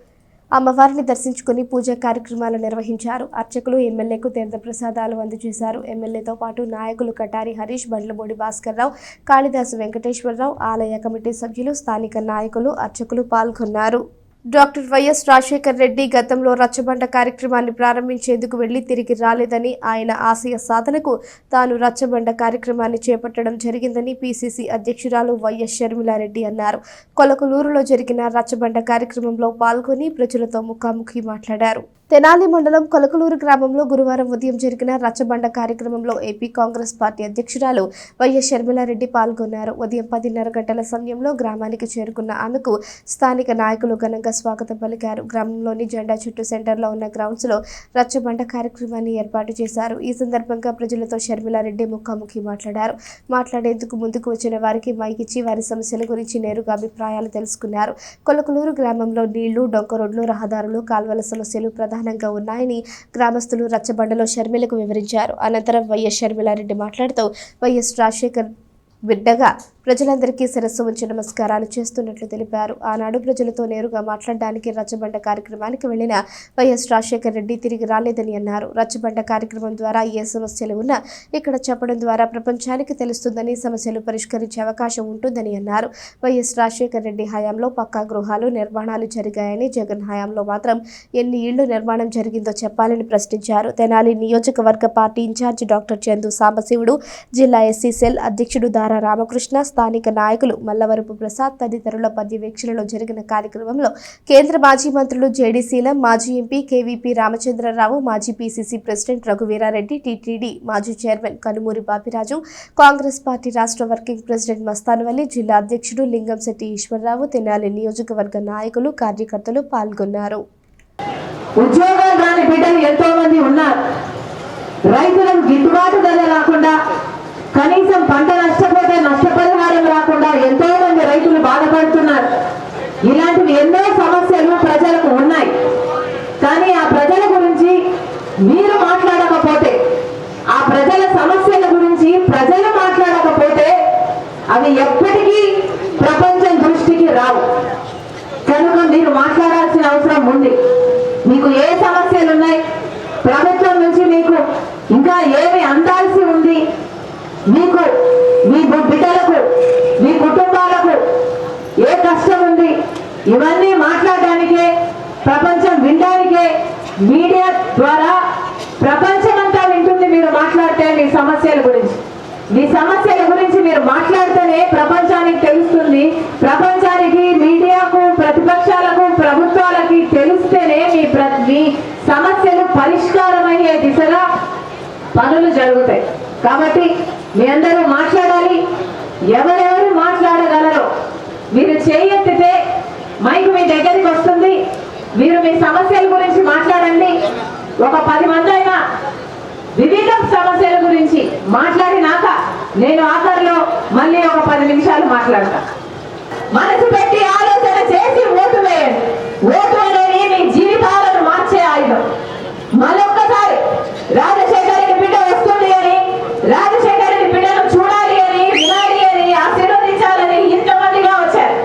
అమ్మవారిని దర్శించుకుని పూజా కార్యక్రమాలు నిర్వహించారు. అర్చకులు ఎమ్మెల్యేకు తీర్థ ప్రసాదాలు అందజేశారు. ఎమ్మెల్యేతో పాటు నాయకులు కటారి హరీష్, బండ్లమూడి భాస్కర్రావు, కాళిదాసు వెంకటేశ్వరరావు, ఆలయ కమిటీ సభ్యులు, స్థానిక నాయకులు, అర్చకులు పాల్గొన్నారు. డాక్టర్ వైఎస్ రాజశేఖర్ రెడ్డి గతంలో రచ్చబండ కార్యక్రమాన్ని ప్రారంభించేందుకు వెళ్లి తిరిగి రాలేదని, ఆయన ఆశయ సాధనకు తాను రచ్చబండ కార్యక్రమాన్ని చేపట్టడం జరిగిందని పీసీసీ అధ్యక్షురాలు వైఎస్ షర్మిలారెడ్డి అన్నారు. కొలకలూరులో జరిగిన రచ్చబండ కార్యక్రమంలో పాల్గొని ప్రజలతో ముఖాముఖి మాట్లాడారు. తెనాలి మండలం కొలకలూరు గ్రామంలో గురువారం ఉదయం జరిగిన రచ్చబండ కార్యక్రమంలో ఏపీ కాంగ్రెస్ పార్టీ అధ్యక్షురాలు వైఎస్ షర్మిలారెడ్డి పాల్గొన్నారు. ఉదయం 10:30 గంటల సమయంలో గ్రామానికి చేరుకున్న ఆమెకు స్థానిక నాయకులు ఘనంగా స్వాగతం పలికారు. గ్రామంలోని జెండా చుట్టూ సెంటర్లో ఉన్న గ్రౌండ్స్లో రచ్చబండ కార్యక్రమాన్ని ఏర్పాటు చేశారు. ఈ సందర్భంగా ప్రజలతో షర్మిలారెడ్డి ముఖాముఖి మాట్లాడారు. మాట్లాడేందుకు ముందుకు వచ్చిన వారికి మైక్ ఇచ్చి వారి సమస్యల గురించి నేరుగా అభిప్రాయాలు తెలుసుకున్నారు. కొలకలూరు గ్రామంలో నీళ్లు, డొంక రోడ్లు, రహదారులు, కాల్వల సమస్యలు ప్రధానంగా ఉన్నాయని గ్రామస్తులు రచ్చబండలో షర్మిలకు వివరించారు. అనంతరం వైఎస్ షర్మిలారెడ్డి మాట్లాడుతూ వైఎస్ రాజశేఖర్ బిడ్డగా ప్రజలందరికీ శిరస్సు ఉంచి నమస్కారాలు చేస్తున్నట్లు తెలిపారు. ఆనాడు ప్రజలతో నేరుగా మాట్లాడడానికి రచ్చబండ కార్యక్రమానికి వెళ్లిన వైఎస్ రాజశేఖర్ రెడ్డి తిరిగి రాలేదని అన్నారు. రచ్చబండ కార్యక్రమం ద్వారా ఏ సమస్యలు ఉన్నా ఇక్కడ చెప్పడం ద్వారా ప్రపంచానికి తెలుస్తుందని, సమస్యలు పరిష్కరించే అవకాశం ఉంటుందని అన్నారు. వైఎస్ రాజశేఖర్ రెడ్డి హయాంలో పక్కా గృహాలు నిర్మాణాలు జరిగాయని, జగన్ హయాంలో మాత్రం ఎన్ని ఇళ్లు నిర్మాణం జరిగిందో చెప్పాలని ప్రశ్నించారు. తెనాలి నియోజకవర్గ party incharge doctor Chandu Sambasivudu, జిల్లా ఎస్సీ సెల్ అధ్యక్షుడు దారా రామకృష్ణ, స్థానిక నాయకులు మల్లవరపు ప్రసాద్ తదితరుల పర్యవేక్షణలో జరిగిన కార్యక్రమంలో కేంద్ర మాజీ మంత్రులు జేడీ శీలం, మాజీ ఎంపీ కేవీపీ రామచంద్రరావు, మాజీ పీసీసీ ప్రెసిడెంట్ రఘువీరారెడ్డి, టీటీడీ మాజీ చైర్మన్ కనుమూరి బాపిరాజు, కాంగ్రెస్ పార్టీ రాష్ట్ర వర్కింగ్ ప్రెసిడెంట్ మస్తానవల్లి, జిల్లా అధ్యక్షుడు లింగంశెట్టి ఈశ్వరరావు, తెనాలి నియోజకవర్గ నాయకులు, కార్యకర్తలు పాల్గొన్నారు. ఉద్యోగాలు రాని బిడ్డలు ఎంతో మంది ఉన్నారు. రైతులకు గిట్టుబాటు ధర రాకుండా, కనీసం పంట నష్టపోతే నష్టపరిహారం రాకుండా ఎంతో మంది రైతులు బాధపడుతున్నారు. ఇలాంటివి ఎన్నో సమస్యలు ప్రజలకు ఉన్నాయి. కానీ ఆ ప్రజల గురించి మీరు మాట్లాడకపోతే, ఆ ప్రజల సమస్యల గురించి ప్రజలు మాట్లాడకపోతే అవి ఎప్పటికీ ప్రపంచం దృష్టికి రావు. కనుక మీరు మాట్లాడాల్సిన అవసరం ఉంది. మీకు ఏ సమస్యలు ఉన్నాయి, ప్రభుత్వం నుంచి మీకు ఇంకా ఏమి అందాల్సి ఉంది, మీకు, మీ బిడ్డలకు, మీ కుటుంబాలకు ఏ కష్టం ఉంది, ఇవన్నీ మాట్లాడడానికే, ప్రపంచం వినడానికే మీడియా ద్వారా ప్రపంచమంతా వింటుంది. మీరు మాట్లాడితే మీ సమస్యల గురించి, మీ సమస్యల గురించి మీరు మాట్లాడితేనే ప్రపంచానికి తెలుస్తుంది. ప్రపంచానికి, మీడియాకు, ప్రతిపక్షాలకు, ప్రభుత్వాలకి తెలిస్తేనే మీ సమస్యలు పరిష్కారమయ్యే దిశగా పనులు జరుగుతాయి. కాబట్టి మీ అందరూ మాట్లాడాలి. ఎవరెవరు మాట్లాడగలరో మీరు చేయెత్తితే మైక్ మీ దగ్గరికి వస్తుంది. మీరు మీ సమస్యల గురించి మాట్లాడండి. ఒక 10 మంది అయినా వివిధ సమస్యల గురించి మాట్లాడినాక నేను ఆఖరిలో మళ్ళీ ఒక 10 నిమిషాలు మాట్లాడతా. మనసు పెట్టి ఆలోచన చేసి ఓటు వేయండి. ఓటు అనేది మీ జీవితాలను మార్చే ఆయుధం. మరొక్కసారి రాజశేఖర్ రెడ్డి బిడ్డ వస్తుంది అని, రాజశేఖర్ రెడ్డి బిడ్డను చూడాలి అని, వినాలి అని, ఆశీర్వదించాలని ఇంతమందిగా వచ్చారు.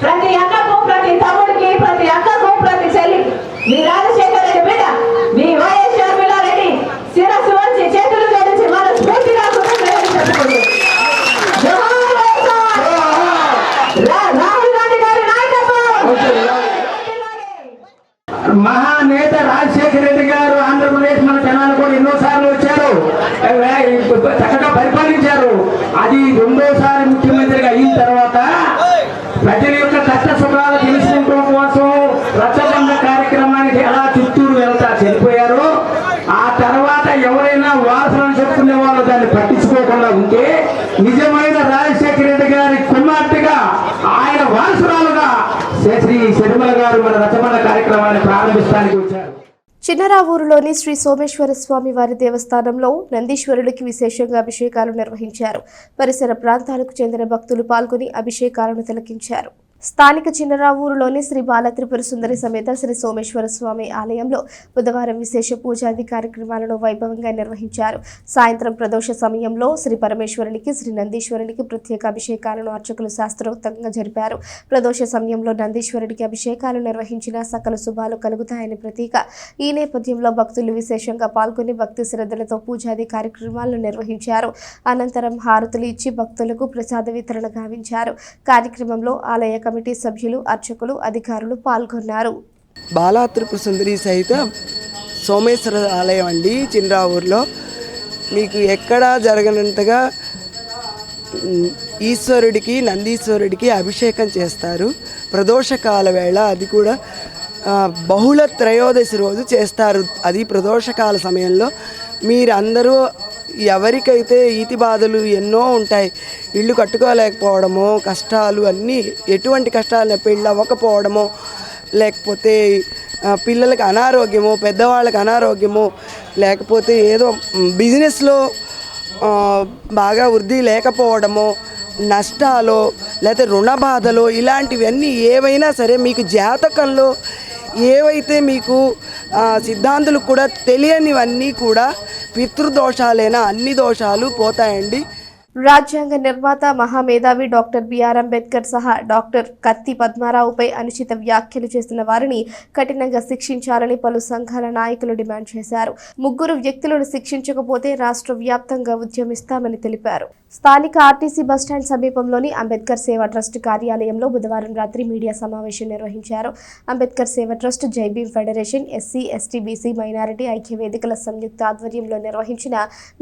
ప్రతి అన్నకు, ప్రతి తమ్ముడికి, ప్రతి అక్కకు, ప్రతి చెల్లికి మీ రాజశేఖర్ రెడ్డి బిడ్డ, మీ వైఎస్ షర్మిలారెడ్డి శిరస్సు వంచి చేతులు జోడించి మన స్ఫూర్తిగా చెప్పుకుంటుంది. రాహుల్ చిన్నరావూరులోని శ్రీ సోమేశ్వర స్వామి వారి దేవస్థానంలో నందీశ్వరుడికి విశేషంగా అభిషేకాలు నిర్వహించారు. పరిసర ప్రాంతాలకు చెందిన భక్తులు పాల్గొని అభిషేకాలను తిలకించారు. స్థానిక చిన్నరావూరులోని శ్రీ బాలత్రిపుర సుందరి సమేత శ్రీ సోమేశ్వర స్వామి ఆలయంలో బుధవారం విశేష పూజాది కార్యక్రమాలను వైభవంగా నిర్వహించారు. సాయంత్రం ప్రదోష సమయంలో శ్రీ పరమేశ్వరునికి, శ్రీ నందీశ్వరునికి ప్రత్యేక అభిషేకాలను అర్చకులు శాస్త్రోక్తంగా జరిపారు. ప్రదోష సమయంలో నందీశ్వరుడికి అభిషేకాలు నిర్వహించిన సకల శుభాలు కలుగుతాయని ప్రతీక. ఈ నేపథ్యంలో భక్తులు విశేషంగా పాల్గొని భక్తి శ్రద్ధలతో పూజాది కార్యక్రమాలను నిర్వహించారు. అనంతరం హారతులు ఇచ్చి భక్తులకు ప్రసాద వితరణ గావించారు. కార్యక్రమంలో ఆలయ కమిటీ సభ్యులు, అర్చకులు, అధికారులు పాల్గొన్నారు. బాలత్రిపుర సుందరి సహిత సోమేశ్వర ఆలయం అండి చిన్నరావూరులో. మీకు ఎక్కడా జరగనంతగా ఈశ్వరుడికి, నందీశ్వరుడికి అభిషేకం చేస్తారు. ప్రదోషకాల వేళ, అది కూడా బహుళ త్రయోదశి రోజు చేస్తారు. అది ప్రదోషకాల సమయంలో మీరందరూ ఎవరికైతే ఈతి బాధలు ఎన్నో ఉంటాయి, ఇల్లు కట్టుకోలేకపోవడమో, కష్టాలు అన్నీ, ఎటువంటి కష్టాలు పెళ్ళి అవ్వకపోవడమో, లేకపోతే పిల్లలకి అనారోగ్యమో, పెద్దవాళ్ళకి అనారోగ్యమో, లేకపోతే ఏదో బిజినెస్లో బాగా వృద్ధి లేకపోవడమో, నష్టాలో, లేకపోతే రుణ బాధలో, ఇలాంటివన్నీ ఏవైనా సరే మీకు జాతకంలో ఏవైతే మీకు సిద్ధాంతులకు కూడా తెలియనివన్నీ కూడా పితృదోషాలైనా అన్ని దోషాలు పోతాయండి. రాజ్యాంగ నిర్మాత మహామేధావి డాక్టర్ బిఆర్ అంబేద్కర్ సహా డాక్టర్ కత్తి పద్మారావుపై అనుచిత వ్యాఖ్యలు చేస్తున్న వారిని కఠినంగా శిక్షించాలని పలు సంఘాల నాయకులు డిమాండ్ చేశారు. 3 వ్యక్తులను శిక్షించకపోతే రాష్ట్ర వ్యాప్తంగా ఉద్యమిస్తామని తెలిపారు. స్థానిక ఆర్టీసీ బస్టాండ్ సమీపంలోని అంబేద్కర్ సేవా ట్రస్ట్ కార్యాలయంలో బుధవారం రాత్రి మీడియా సమావేశం నిర్వహించారు. అంబేద్కర్ సేవా trust, Jai Bhim federation, SC, ST, BC, minority ఐక్య వేదికల సంయుక్త ఆధ్వర్యంలో నిర్వహించిన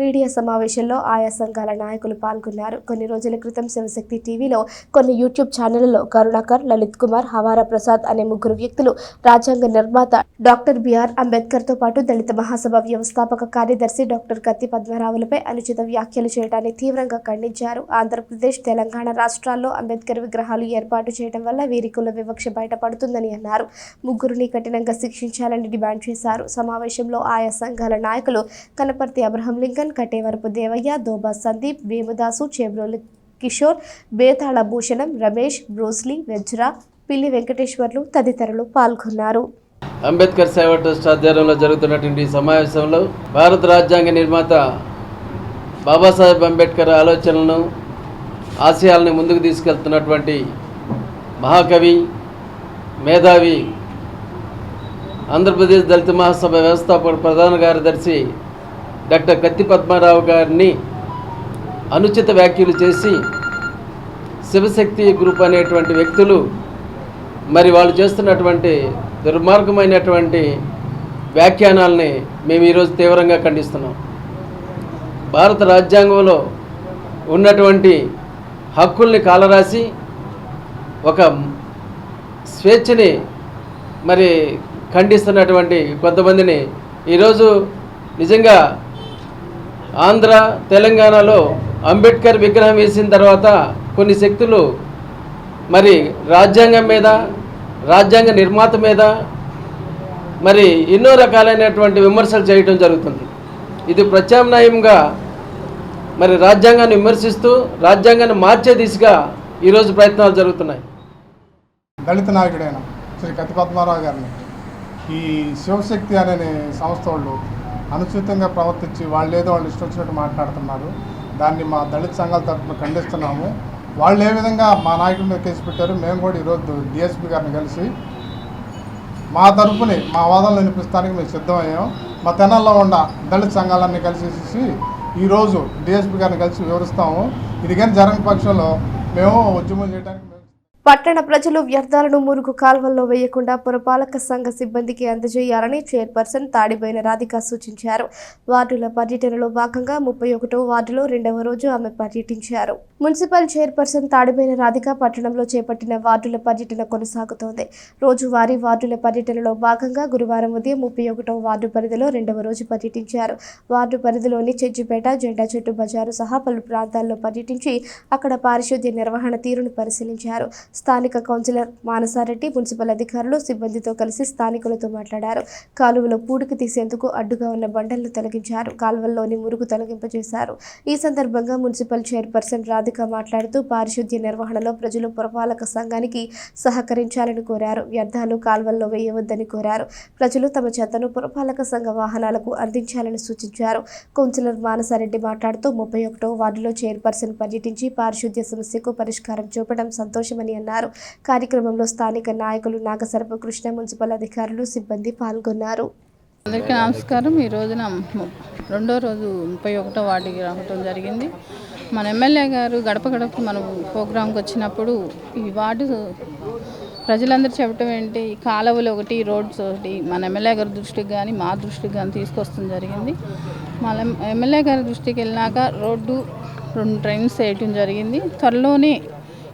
మీడియా సమావేశంలో ఆయా సంఘాల నాయకులు పాల్గొన్నారు. కొన్ని రోజుల క్రితం శివశక్తి టీవీలో, కొన్ని యూట్యూబ్ ఛానళ్లలో కరుణాకర్, లలిత్ కుమార్, హవారా ప్రసాద్ అనే 3 వ్యక్తులు రాజ్యాంగ నిర్మాత డాక్టర్ బిఆర్ అంబేద్కర్ తో పాటు దళిత మహాసభ వ్యవస్థాపక కార్యదర్శి డాక్టర్ కత్తి పద్మారావులపై అనుచిత వ్యాఖ్యలు చేయడాన్ని తీవ్రంగా ఖండించారు. ఆంధ్రప్రదేశ్, తెలంగాణ రాష్ట్రాల్లో అంబేద్కర్ విగ్రహాలు ఏర్పాటు చేయడం వల్ల వీరి కుల వివక్ష బయటపడుతుందని అన్నారు. 3 కఠినంగా శిక్షించాలని డిమాండ్ చేశారు. సమావేశంలో ఆయా సంఘాల నాయకులు కనపర్తి అబ్రహం లింగన్, కటేవరపు దేవయ్య, దోబా సందీప్, వేముదాసు, చేబ్రోలు కిషోర్, బేతాళ భూషణం, రమేష్, బ్రూస్లీ, వెజ్రా, పిల్లి వెంకటేశ్వర్లు తదితరులు పాల్గొన్నారు. అంబేద్కర్ సేవా ట్రస్ట్ ఆధ్వర్యంలో జరుగుతున్నటువంటి సమావేశంలో భారత రాజ్యాంగ నిర్మాత బాబాసాహెబ్ అంబేద్కర్ ఆలోచనలను, ఆశయాలను ముందుకు తీసుకెళ్తున్నటువంటి మహాకవి, మేధావి, ఆంధ్రప్రదేశ్ దళిత మహాసభ వ్యవస్థాపక ప్రధాన కార్యదర్శి డాక్టర్ కత్తి పద్మారావు గారిని అనుచిత వ్యాఖ్యలు చేసి శివశక్తి గ్రూప్ అనేటువంటి వ్యక్తులు మరి వాళ్ళు చేస్తున్నటువంటి దుర్మార్గమైనటువంటి వ్యాఖ్యానాలని మేము ఈరోజు తీవ్రంగా ఖండిస్తున్నాం. భారత రాజ్యాంగంలో ఉన్నటువంటి హక్కుల్ని కాలరాసి ఒక స్వేచ్ఛని మరి ఖండిస్తున్నటువంటి కొంతమందిని ఈరోజు నిజంగా ఆంధ్ర, తెలంగాణలో అంబేద్కర్ విగ్రహం వేసిన తర్వాత కొన్ని శక్తులు మరి రాజ్యాంగం మీద, రాజ్యాంగ నిర్మాత మీద మరి ఎన్నో రకాలైనటువంటి విమర్శలు చేయడం జరుగుతుంది. ఇది ప్రత్యామ్నాయంగా మరి రాజ్యాంగాన్ని విమర్శిస్తూ రాజ్యాంగాన్ని మార్చే దిశగా ఈరోజు ప్రయత్నాలు జరుగుతున్నాయి. దళిత నాయకుడైన శ్రీ కత్తి పద్మారావు గారిని ఈ శివశక్తి అనే సంస్థ వాళ్ళు అనుచితంగా ప్రవర్తించి వాళ్ళు ఇష్టం వచ్చినట్టు మాట్లాడుతున్నారు. దాన్ని మా దళిత సంఘాల తరఫున ఖండిస్తున్నాము. వాళ్ళు ఏ విధంగా మా నాయకుల మీద కేసు పెట్టారు, మేము కూడా ఈరోజు డిఎస్పీ గారిని కలిసి మా తరఫుని మా వాదనలు వినిపిస్తానికి మేము సిద్ధమయ్యాం. మా తెనాల్లో ఉన్న దళిత సంఘాలన్నీ కలిసి ఈరోజు డిఎస్పీ గారిని కలిసి వివరిస్తాము. ఇది కానీ జరగని పక్షంలో మేము ఉద్యమం చేయడానికి. పట్టణ ప్రజలు వ్యర్థాలను మురుగు కాల్వల్లో వేయకుండా పురపాలక సంఘ సిబ్బందికి అందజేయాలని చైర్పర్సన్ తాడిబోయిన రాధిక సూచించారు. వార్డుల పర్యటనలో భాగంగా 31వ వార్డులో 2వ రోజు ఆమె పర్యటించారు. మున్సిపల్ చైర్పర్సన్ తాడిబోయిన రాధిక పట్టణంలో చేపట్టిన వార్డుల పర్యటన కొనసాగుతోంది. రోజువారీ వార్డుల పర్యటనలో భాగంగా గురువారం ఉదయం 31వ వార్డు పరిధిలో 2వ రోజు పర్యటించారు. వార్డు పరిధిలోని చెజ్జిపేట, జెండా చెట్టు బజారు సహా పలు ప్రాంతాల్లో పర్యటించి అక్కడ పారిశుద్ధ్య నిర్వహణ తీరును పరిశీలించారు. స్థానిక కౌన్సిలర్ మానసారెడ్డి, మున్సిపల్ అధికారులు, సిబ్బందితో కలిసి స్థానికులతో మాట్లాడారు. కాలువలో పూడికి తీసేందుకు అడ్డుగా ఉన్న బండలను తొలగించారు. కాలువల్లోని మురుగు తొలగింపజేశారు. ఈ సందర్భంగా మున్సిపల్ చైర్పర్సన్ రాధిక మాట్లాడుతూ పారిశుద్ధ్య నిర్వహణలో ప్రజలు పురపాలక సంఘానికి సహకరించాలని కోరారు. వ్యర్థాలు కాలువల్లో వేయవద్దని కోరారు. ప్రజలు తమ చెత్తను పురపాలక సంఘ వాహనాలకు అందించాలని సూచించారు. కౌన్సిలర్ మానసారెడ్డి మాట్లాడుతూ 31వ వార్డులో చైర్పర్సన్ పర్యటించి పారిశుద్ధ్య సమస్యకు పరిష్కారం చూపడం సంతోషమని అన్నారు. కార్యక్రమంలో స్థానిక నాయకులు నాగసరపు కృష్ణ, మున్సిపల్ అధికారులు, సిబ్బంది పాల్గొన్నారు. అందరికీ నమస్కారం. ఈ రోజున రెండో రోజు 31వ వార్డుకి రావడం జరిగింది. మన ఎమ్మెల్యే గారు గడప గడప మన ప్రోగ్రాంకి వచ్చినప్పుడు ఈ వార్డు ప్రజలందరూ చెప్పడం ఏంటి, ఈ కాలువలు ఒకటి, రోడ్స్ ఒకటి మన ఎమ్మెల్యే గారి దృష్టికి కానీ మా దృష్టికి కానీ తీసుకొస్తాం జరిగింది. మన ఎమ్మెల్యే గారి దృష్టికి వెళ్ళినాక రోడ్డు 2 డ్రైన్స్ వేయటం జరిగింది. త్వరలోనే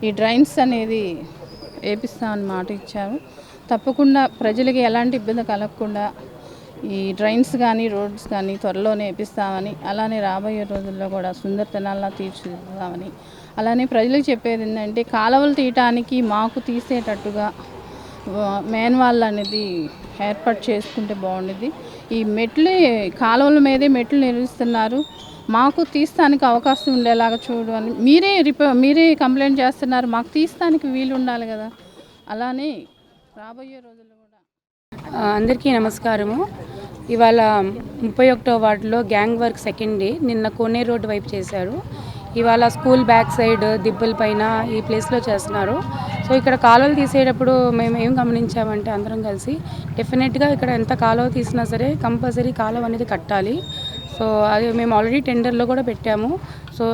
ఈ డ్రైన్స్ అనేది వేపిస్తామని మాట ఇచ్చారు. తప్పకుండా ప్రజలకి ఎలాంటి ఇబ్బంది కలగకుండా ఈ డ్రైన్స్ కానీ రోడ్స్ కానీ త్వరలోనే వేపిస్తామని, అలానే రాబోయే రోజుల్లో కూడా సుందరతనాల్లా తీర్చిదిద్దామని, అలానే ప్రజలకు చెప్పేది ఏంటంటే కాలువలు తీయటానికి మాకు తీసేటట్టుగా మెయిన్ వాల్ అనేది ఏర్పాటు చేసుకుంటే బాగుండేది. ఈ కాలువల మీదే మెట్లు నిర్మిస్తున్నారు. మాకు తీస్తానికి అవకాశం ఉండేలాగా చూడని మీరే కంప్లైంట్ చేస్తున్నారు. మాకు తీస్తానికి వీలు ఉండాలి కదా. అలానే రాబోయే రోజుల్లో కూడా అందరికీ నమస్కారము. ఇవాళ 31వ వార్డులో గ్యాంగ్ వర్క్ సెకండ్ డే. నిన్న కోనేరు రోడ్డు వైపు చేశారు. ఇవాళ స్కూల్ బ్యాక్ సైడ్ దిబ్బల పైన ఈ ప్లేస్లో చేస్తున్నారు. సో ఇక్కడ కాలువలు తీసేటప్పుడు మేము ఏం గమనించామంటే అందరం కలిసి డెఫినెట్గా ఇక్కడ ఎంత కాలువ తీసినా సరే కంపల్సరీ కాలువ అనేది కట్టాలి. సో అది మేము ఆల్రెడీ టెండర్లో కూడా పెట్టాము. సో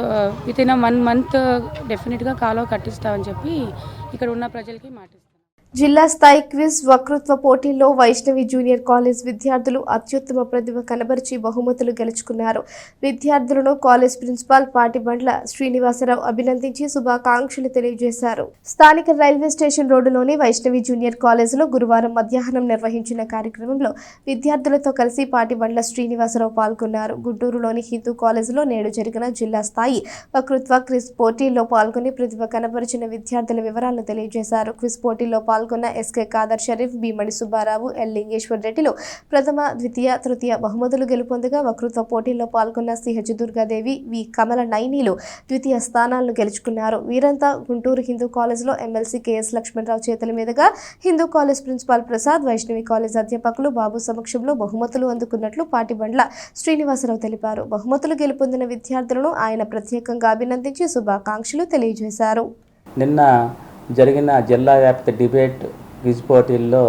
వితిన్ 1 month డెఫినెట్గా కాలువ కట్టిస్తామని చెప్పి ఇక్కడ ఉన్న ప్రజలకి మాటిస్తాం. జిల్లా స్థాయి క్విజ్ వక్తృత్వ పోటీల్లో వైష్ణవి జూనియర్ కాలేజ్ విద్యార్థులు అత్యుత్తమ ప్రతిభ కనబరిచి బహుమతులు గెలుచుకున్నారు. విద్యార్థులను కాలేజ్ ప్రిన్సిపాల్ పాటిబండ్ల శ్రీనివాసరావు అభినందించి శుభాకాంక్షలు తెలియజేశారు. స్థానిక రైల్వే స్టేషన్ రోడ్డులోని వైష్ణవి జూనియర్ కాలేజీలో గురువారం మధ్యాహ్నం నిర్వహించిన కార్యక్రమంలో విద్యార్థులతో కలిసి పాటిబండ్ల శ్రీనివాసరావు పాల్గొన్నారు. గుంటూరులోని హిందూ కాలేజీలో నేడు జరిగిన జిల్లా స్థాయి వక్తృత్వ క్విజ్ పోటీల్లో పాల్గొని ప్రతిభ కనబరిచిన విద్యార్థుల వివరాలను తెలియజేశారు. క్విజ్ పోటీల్లో పాల్గొన్న ఎస్కే ఖాదర్ షరీఫ్, బి మణి సుబ్బారావు, ఎల్ లింగేశ్వర్ రెడ్డిలు ప్రథమ, ద్వితీయ, తృతీయ బహుమతులు గెలుపొందగా వక్తృత్వ పోటీల్లో పాల్గొన్న సిహెచ్ దుర్గాదేవి, వి కమల నైనీలు ద్వితీయ స్థానాలను గెలుచుకున్నారు. వీరంతా గుంటూరు హిందూ కాలేజీలో ఎమ్మెల్సీ కెఎస్ లక్ష్మణరావు చేతుల మీదుగా Hindu college principal Prasad, Vaishnavi college అధ్యాపకులు బాబు సమక్షంలో బహుమతులు అందుకున్నట్లు పాటిబండ్ల శ్రీనివాసరావు తెలిపారు. బహుమతులు గెలుపొందిన విద్యార్థులను ఆయన ప్రత్యేకంగా అభినందించి శుభాకాంక్షలు తెలియజేశారు. నిన్న జరిగిన జిల్లా వ్యాప్త డిబేట్ క్విజ్ పోటీల్లో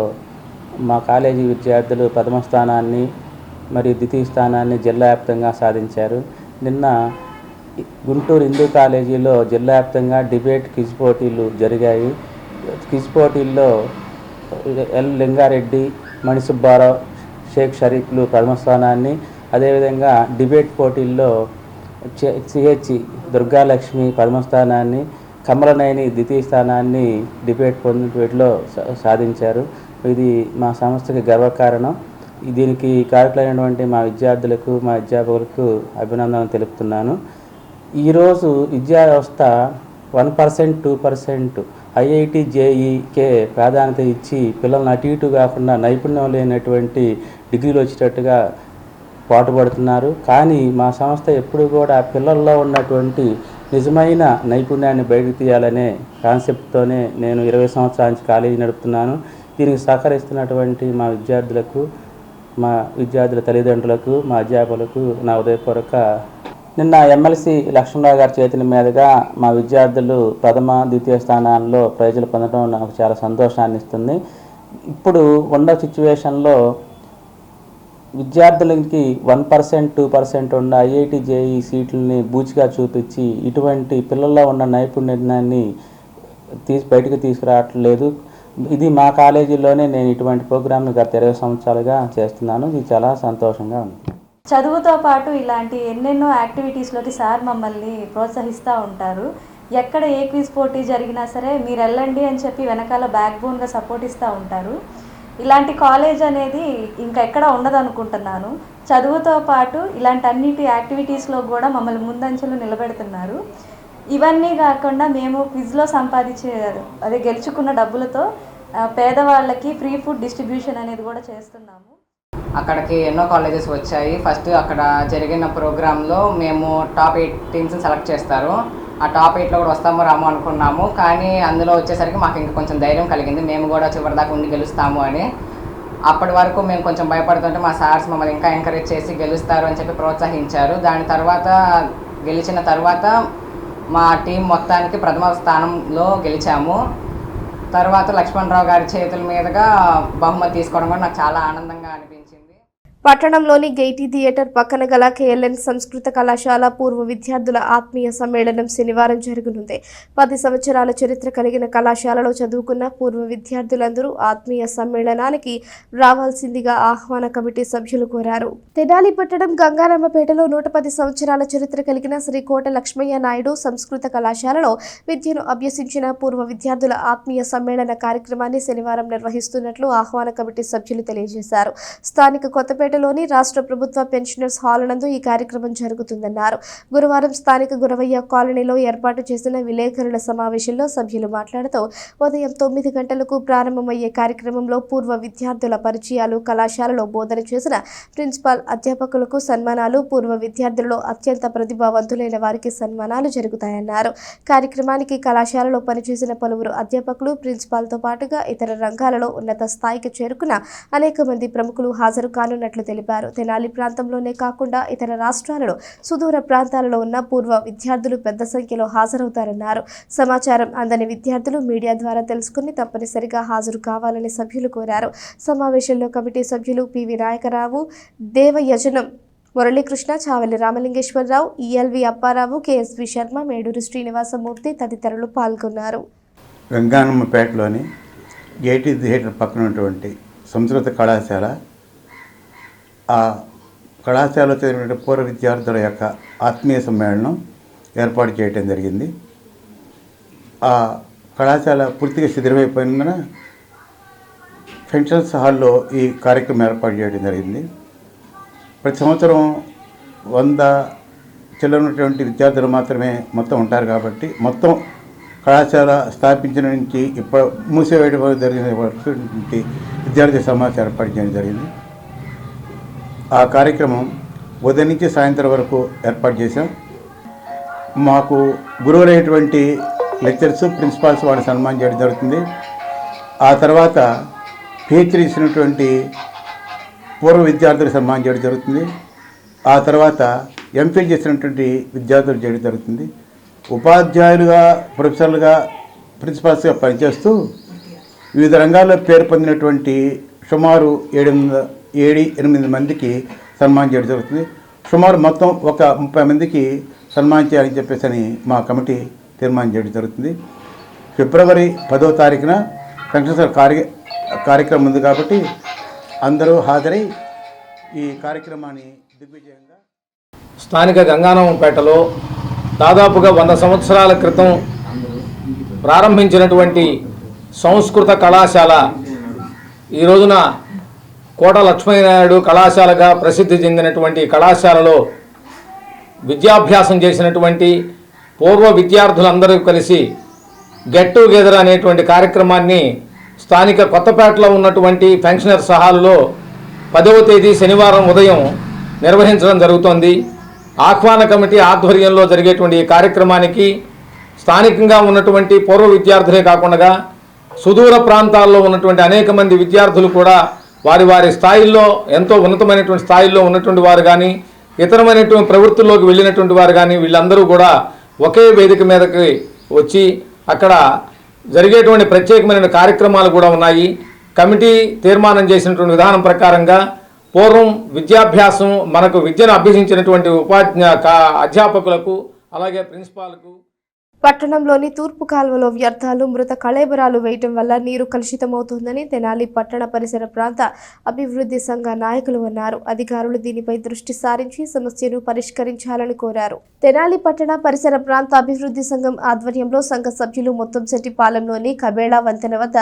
మా కాలేజీ విద్యార్థులు ప్రథమ స్థానాన్ని మరియు ద్వితీయ స్థానాన్ని జిల్లా వ్యాప్తంగా సాధించారు. నిన్న గుంటూరు హిందూ కాలేజీలో జిల్లా వ్యాప్తంగా డిబేట్ క్విజ్ పోటీలు జరిగాయి. క్విజ్ పోటీల్లో ఎల్ లింగారెడ్డి, మణి సుబ్బారావు, షేక్ షరీఫ్లు ప్రథమ స్థానాన్ని, అదేవిధంగా డిబేట్ పోటీల్లో సిహెచ్ దుర్గాలక్ష్మి ప్రథమ స్థానాన్ని, కమలనైని ద్వితీయ స్థానాన్ని డిబేట్ పోటీలో సాధించారు. ఇది మా సంస్థకి గర్వకారణం. దీనికి కారకులైనటువంటి మా విద్యార్థులకు, మా అధ్యాపకులకు అభినందనలు తెలుపుతున్నాను. ఈరోజు విద్యా వ్యవస్థ 1%, 2% ఐఐటి, జేఈకే ప్రాధాన్యత ఇచ్చి పిల్లలను అటు ఇటు కాకుండా నైపుణ్యం లేనటువంటి డిగ్రీలు వచ్చేటట్టుగా పాటుపడుతున్నారు. కానీ మా సంస్థ ఎప్పుడు కూడా పిల్లల్లో ఉన్నటువంటి నిజమైన నైపుణ్యాన్ని బయటకు తీయాలనే కాన్సెప్ట్తోనే నేను 20 సంవత్సరాల నుంచి కాలేజీ నడుపుతున్నాను. దీనికి సహకరిస్తున్నటువంటి మా విద్యార్థులకు, మా విద్యార్థుల తల్లిదండ్రులకు, మా అధ్యాపకులకు నా ఉదయపూర్వక. నిన్న ఎమ్మెల్సీ లక్ష్మణరావు గారి చేతుల మీదుగా మా విద్యార్థులు ప్రథమ, ద్వితీయ స్థానాల్లో ప్రైజులు పొందడం నాకు చాలా సంతోషాన్ని ఇస్తుంది. ఇప్పుడు ఉన్న సిచ్యువేషన్లో విద్యార్థులకి 1%, 2% ఉన్న ఐఐటి, జేఈ సీట్లని బూచిగా చూపించి ఇటువంటి పిల్లల్లో ఉన్న నైపుణ్యాన్ని బయటకు తీసుకురావట్లేదు. ఇది మా కాలేజీలోనే నేను ఇటువంటి ప్రోగ్రామ్ని గత 20 సంవత్సరాలుగా చేస్తున్నాను. ఇది చాలా సంతోషంగా ఉంది. చదువుతో పాటు ఇలాంటి ఎన్నెన్నో యాక్టివిటీస్లోకి సార్ మమ్మల్ని ప్రోత్సహిస్తూ ఉంటారు. ఎక్కడ ఏ క్విజ్ పోటీ జరిగినా సరే మీరు వెళ్ళండి అని చెప్పి వెనకాల బ్యాక్ బోన్గా సపోర్ట్ ఇస్తూ ఉంటారు. ఇలాంటి కాలేజ్ అనేది ఇంకా ఎక్కడ ఉండదు అనుకుంటున్నాను. చదువుతో పాటు ఇలాంటి అన్నిటి యాక్టివిటీస్లో కూడా మమ్మల్ని ముందంచెలు నిలబెడుతున్నారు. ఇవన్నీ కాకుండా మేము క్విజ్లో సంపాదించే అదే గెలుచుకున్న డబ్బులతో పేదవాళ్ళకి ఫ్రీ ఫుడ్ డిస్ట్రిబ్యూషన్ అనేది కూడా చేస్తున్నాము. అక్కడికి ఎన్నో కాలేజెస్ వచ్చాయి. ఫస్ట్ అక్కడ జరిగిన ప్రోగ్రాంలో మేము టాప్ 8 టీమ్స్ని సెలెక్ట్ చేస్తారు. ఆ టాప్ 8లో కూడా వస్తామో రామో అనుకున్నాము. కానీ అందులో వచ్చేసరికి మాకు ఇంకా కొంచెం ధైర్యం కలిగింది, మేము కూడా చివరిదాకా ఉండి గెలుస్తాము అని. అప్పటి వరకు మేము కొంచెం భయపడుతుంటే మా సార్స్ మమ్మల్ని ఇంకా ఎంకరేజ్ చేసి గెలుస్తారు అని చెప్పి ప్రోత్సహించారు. దాని తర్వాత గెలిచిన తర్వాత మా టీం మొత్తానికి ప్రథమ స్థానంలో గెలిచాము. తర్వాత లక్ష్మణరావు గారి చేతుల మీదుగా బహుమతి తీసుకోవడం కూడా నాకు చాలా ఆనందంగా అనిపించింది. పట్టణంలోని గెయిటీ థియేటర్ పక్కన గల కేఎల్ఎన్ సంస్కృత కళాశాల పూర్వ విద్యార్థుల ఆత్మీయ సమ్మేళనం శనివారం జరగనుంది. 10 సంవత్సరాల చరిత్ర కలిగిన కళాశాలలో చదువుకున్న పూర్వ విద్యార్థులందరూ ఆత్మీయ సమ్మేళనానికి రావాల్సిందిగా ఆహ్వాన కమిటీ సభ్యులు కోరారు. తెనాలి పట్టణం గంగారామపేటలో 110 సంవత్సరాల చరిత్ర కలిగిన శ్రీ కోట లక్ష్మయ్య నాయుడు సంస్కృత కళాశాలలో విద్యను అభ్యసించిన పూర్వ విద్యార్థుల ఆత్మీయ సమ్మేళన కార్యక్రమాన్ని శనివారం నిర్వహిస్తున్నట్లు ఆహ్వాన కమిటీ సభ్యులు తెలియజేశారు. స్థానిక కొత్తపేట లోని రాష్ట్ర ప్రభుత్వ పెన్షనర్స్ హాల్ నందు ఈ కార్యక్రమం జరుగుతుందన్నారు. గురువారం స్థానిక గురవయ్య కాలనీలో ఏర్పాటు చేసిన విలేకరుల సమావేశంలో సభ్యులు మాట్లాడుతూ ఉదయం 9 గంటలకు ప్రారంభమయ్యే కార్యక్రమంలో పూర్వ విద్యార్థుల పరిచయాలు, కళాశాలలో బోధన చేసిన ప్రిన్సిపాల్, అధ్యాపకులకు సన్మానాలు, పూర్వ విద్యార్థులలో అత్యంత ప్రతిభావంతులైన వారికి సన్మానాలు జరుగుతాయన్నారు. కార్యక్రమానికి కళాశాలలో పనిచేసిన పలువురు అధ్యాపకులు, ప్రిన్సిపాల్తో పాటుగా ఇతర రంగాలలో ఉన్నత స్థాయికి చేరుకున్న అనేక మంది ప్రముఖులు హాజరు కానున్నట్లు తెలిపారు. తెనాలి ప్రాంతంలోనే కాకుండా ఇతర రాష్ట్రాలలో, సుదూర ప్రాంతాలలో ఉన్న పూర్వ విద్యార్థులు పెద్ద సంఖ్యలో హాజరవుతారన్నారు. సమాచారం అందని విద్యార్థులు మీడియా ద్వారా తెలుసుకుని తప్పనిసరిగా హాజరు కావాలని సభ్యులు కోరారు. సమావేశంలో కమిటీ సభ్యులు PV Nayakarao, దేవయజనం Muralikrishna, Chavali Ramalingeswara Rao, ELV Apparao, KSV Sharma, Meduru Srinivasamurthy తదితరులు పాల్గొన్నారు. గంగానమ్మపేటలోని గేటీ థియేటర్ పక్కన ఉన్నటువంటి సంస్కృత కళాశాల, ఆ కళాశాలలో చదివిన పూర్వ విద్యార్థుల యొక్క ఆత్మీయ సమ్మేళనం ఏర్పాటు చేయడం జరిగింది. ఆ కళాశాల పూర్తిగా శిథిలమైపోయినందున పెన్షన్స్ హాల్లో ఈ కార్యక్రమం ఏర్పాటు చేయడం జరిగింది. ప్రతి సంవత్సరం 100 చిల్లరటువంటి విద్యార్థులు మాత్రమే మొత్తం ఉంటారు కాబట్టి మొత్తం కళాశాల స్థాపించిన నుంచి ఇప్పుడు మూసివేయడం జరిగిన వరకు విద్యార్థి సమావేశం ఏర్పాటు చేయడం జరిగింది. ఆ కార్యక్రమం ఉదయం నుంచి సాయంత్రం వరకు ఏర్పాటు చేశాం. మాకు గురువులైనటువంటి లెక్చర్స్, ప్రిన్సిపాల్స్ వాళ్ళని సన్మానం చేయడం జరుగుతుంది. ఆ తర్వాత పిహెచ్డీ చేసినటువంటి పూర్వ విద్యార్థులకు సన్మానం చేయడం జరుగుతుంది. ఆ తర్వాత ఎంఫిల్ చేసినటువంటి విద్యార్థులు చేయడం జరుగుతుంది. ఉపాధ్యాయులుగా, ప్రొఫెసర్లుగా, ప్రిన్సిపాల్స్గా పనిచేస్తూ వివిధ రంగాల్లో పేరు పొందినటువంటి సుమారు 7-8 మందికి సన్మానం చేయడం జరుగుతుంది. సుమారు మొత్తం ఒక 30 మందికి సన్మానం చేయాలని చెప్పేసి మా కమిటీ తీర్మానం చేయడం జరుగుతుంది. ఫిబ్రవరి 10వ తారీఖున పెన్షన్ కార్యక్రమం ఉంది కాబట్టి అందరూ హాజరై ఈ కార్యక్రమాన్ని దిగ్విజయంగా. స్థానిక గంగానమ్మపేటలో దాదాపుగా 100 సంవత్సరాల క్రితం ప్రారంభించినటువంటి సంస్కృత కళాశాల ఈ రోజున కోట లక్ష్మయ్య నాయుడు కళాశాలగా ప్రసిద్ధి చెందినటువంటి కళాశాలలో విద్యాభ్యాసం చేసినటువంటి పూర్వ విద్యార్థులందరూ కలిసి గెట్ టుగెదర్ అనేటువంటి కార్యక్రమాన్ని స్థానిక కొత్తపేటలో ఉన్నటువంటి పెన్షనర్స్ హాలులో 10వ తేదీ శనివారం ఉదయం నిర్వహించడం జరుగుతోంది. ఆహ్వాన కమిటీ ఆధ్వర్యంలో జరిగేటువంటి ఈ కార్యక్రమానికి స్థానికంగా ఉన్నటువంటి పూర్వ విద్యార్థులే కాకుండా సుదూర ప్రాంతాల్లో ఉన్నటువంటి అనేక మంది విద్యార్థులు కూడా వారి వారి స్థాయిల్లో, ఎంతో ఉన్నతమైనటువంటి స్థాయిల్లో ఉన్నటువంటి వారు కానీ, ఇతరమైనటువంటి ప్రవృత్తుల్లోకి వెళ్ళినటువంటి వారు కానీ, వీళ్ళందరూ కూడా ఒకే వేదిక మీదకి వచ్చి అక్కడ జరిగేటువంటి ప్రత్యేకమైన కార్యక్రమాలు కూడా ఉన్నాయి. కమిటీ తీర్మానం చేసినటువంటి విధానం ప్రకారంగా పూర్వం విద్యాభ్యాసం మనకు విద్యను అభ్యసించినటువంటి అధ్యాపకులకు అలాగే ప్రిన్సిపాల్కు పట్టణంలోని తూర్పు కాలువలో వ్యర్థాలు మృత కళేబరాలు వేయటం వల్ల నీరు కలుషితమవుతోందని తెనాలి పట్టణ పరిసర ప్రాంత అభివృద్ధి సంఘ నాయకులు అన్నారు. అధికారులు దీనిపై దృష్టి సారించి సమస్యను పరిష్కరించాలని కోరారు. తెనాలి పట్టణ పరిసర ప్రాంత అభివృద్ధి సంఘం ఆధ్వర్యంలో సంఘ సభ్యులు మొత్తంశెట్టిపాలెంలోని కబేళా వంతెన వద్ద